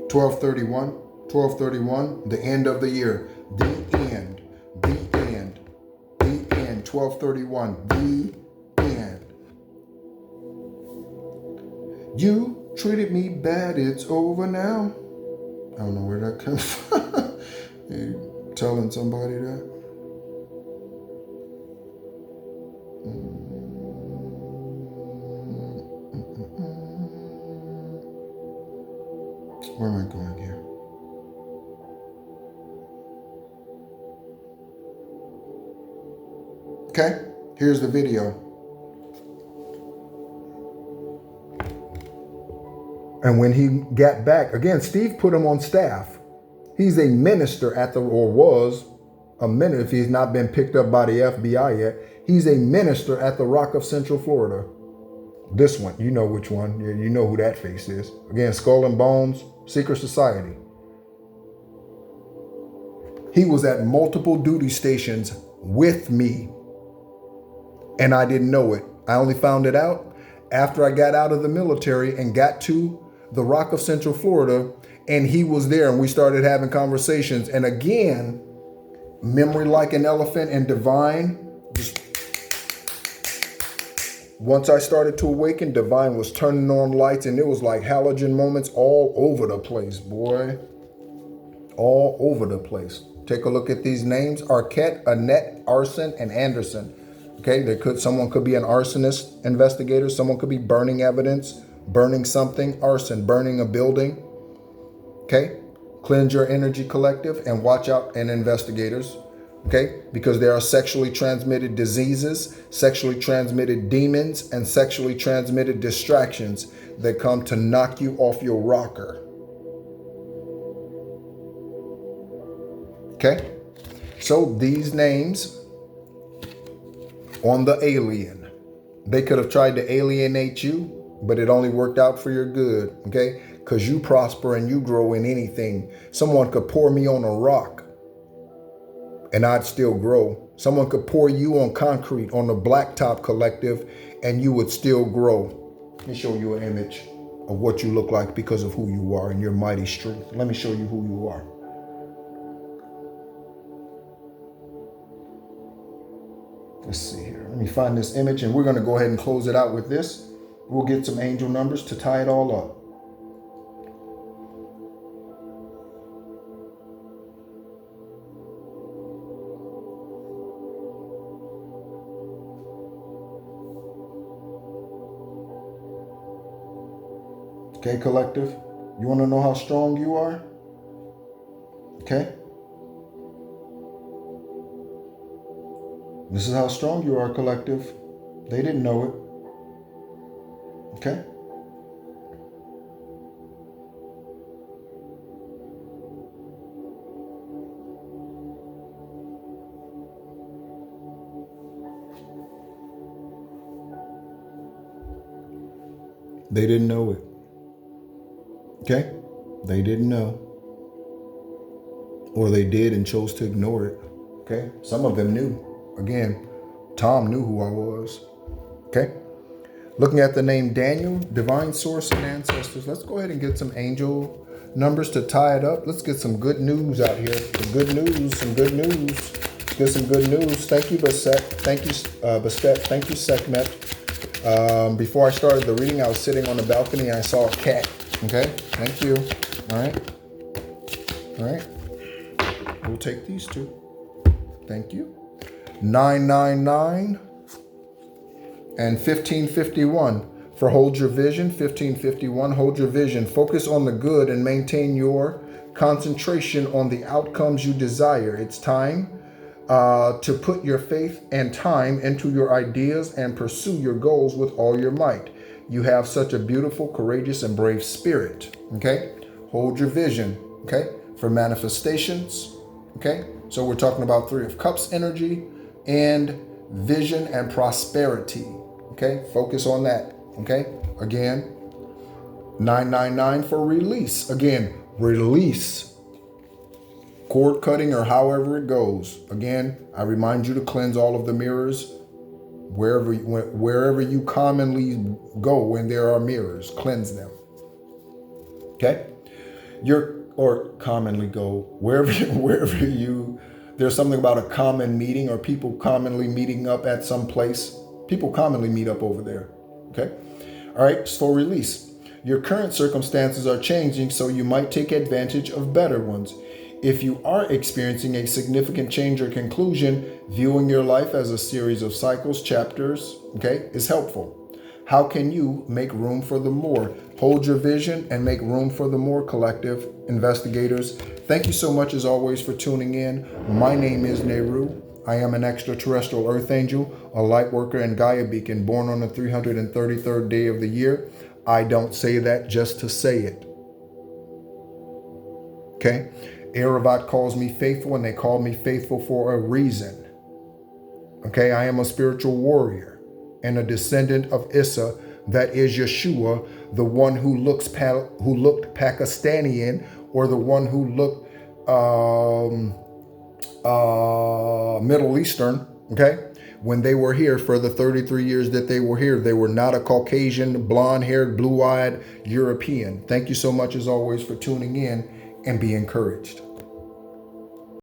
S1: 12:31. 12:31. The end of the year. The end. The end. The end. 12:31. The end. You treated me bad. It's over now. I don't know where that comes from. You telling somebody that? Where am I going here? Okay, here's the video. And when he got back, again, Steve put him on staff. He's a minister at the, or was a minister, if he's not been picked up by the FBI yet. He's a minister at the Rock of Central Florida. This one, you know which one. You know who that face is. Again, Skull and Bones, Secret Society. He was at multiple duty stations with me. And I didn't know it. I only found it out after I got out of the military and got to the Rock of Central Florida, and he was there and we started having conversations. And again, memory like an elephant and divine. Just once I started to awaken, divine was turning on lights and it was like halogen moments all over the place, boy. All over the place. Take a look at these names. Arquette, Annette, Arson, and Anderson. Okay, someone could be an arsonist investigator. Someone could be burning evidence, burning something, arson, burning a building. Okay, cleanse your energy, collective, and watch out, and investigators. Okay, because there are sexually transmitted diseases, sexually transmitted demons, and sexually transmitted distractions that come to knock you off your rocker. Okay, so these names on the alien. They could have tried to alienate you, but it only worked out for your good, okay? Because you prosper and you grow in anything. Someone could pour me on a rock and I'd still grow. Someone could pour you on concrete, on the blacktop, collective, and you would still grow. Let me show you an image of what you look like because of who you are and your mighty strength. Let me show you who you are. Let's see here. Let me find this image and we're going to go ahead and close it out with this. We'll get some angel numbers to tie it all up. Okay, collective. You want to know how strong you are? Okay. This is how strong you are, collective. They didn't know it. Okay? They didn't know it. Okay? They didn't know. or they did and chose to ignore it. Okay, some of them knew. Again, Tom knew who I was. Okay, looking at the name Daniel, divine source and ancestors. Let's go ahead and get some angel numbers to tie it up. Let's get some good news out here. Some good news. Let's get some good news. Thank you, Bastet. Thank you, Bastet. Thank you, Sekhmet. Before I started the reading, I was sitting on the balcony and I saw a cat. Okay, thank you. All right. We'll take these two. Thank you. 999 and 1551 for hold your vision. 1551, hold your vision. Focus on the good and maintain your concentration on the outcomes you desire. It's time to put your faith and time into your ideas and pursue your goals with all your might. You have such a beautiful, courageous, and brave spirit. Okay? Hold your vision. Okay? For manifestations. Okay? So we're talking about Three of Cups energy and vision and prosperity. Okay? Focus on that. Okay? Again, 999 for release. Again, release. Cord cutting or however it goes. Again, I remind you to cleanse all of the mirrors wherever you commonly go when there are mirrors. Cleanse them. Okay? Or commonly go wherever there's something about a common meeting or people commonly meeting up at some place. People commonly meet up over there. Okay? All right, so release. Your current circumstances are changing, so you might take advantage of better ones. If you are experiencing a significant change or conclusion, viewing your life as a series of cycles, chapters, okay, is helpful. How can you make room for the more? Hold your vision and make room for the more, collective investigators. Thank you so much as always for tuning in. My name is Nehru. I am an extraterrestrial earth angel, a light worker and Gaia beacon, born on the 333rd day of the year. I don't say that just to say it. Okay? Erevat calls me faithful, and they call me faithful for a reason. Okay? I am a spiritual warrior and a descendant of Issa, that is Yeshua, the one who looked Pakistani, or the one who looked Middle Eastern, okay? When they were here for the 33 years that they were here, they were not a Caucasian, blonde-haired, blue-eyed European. Thank you so much as always for tuning in, and be encouraged.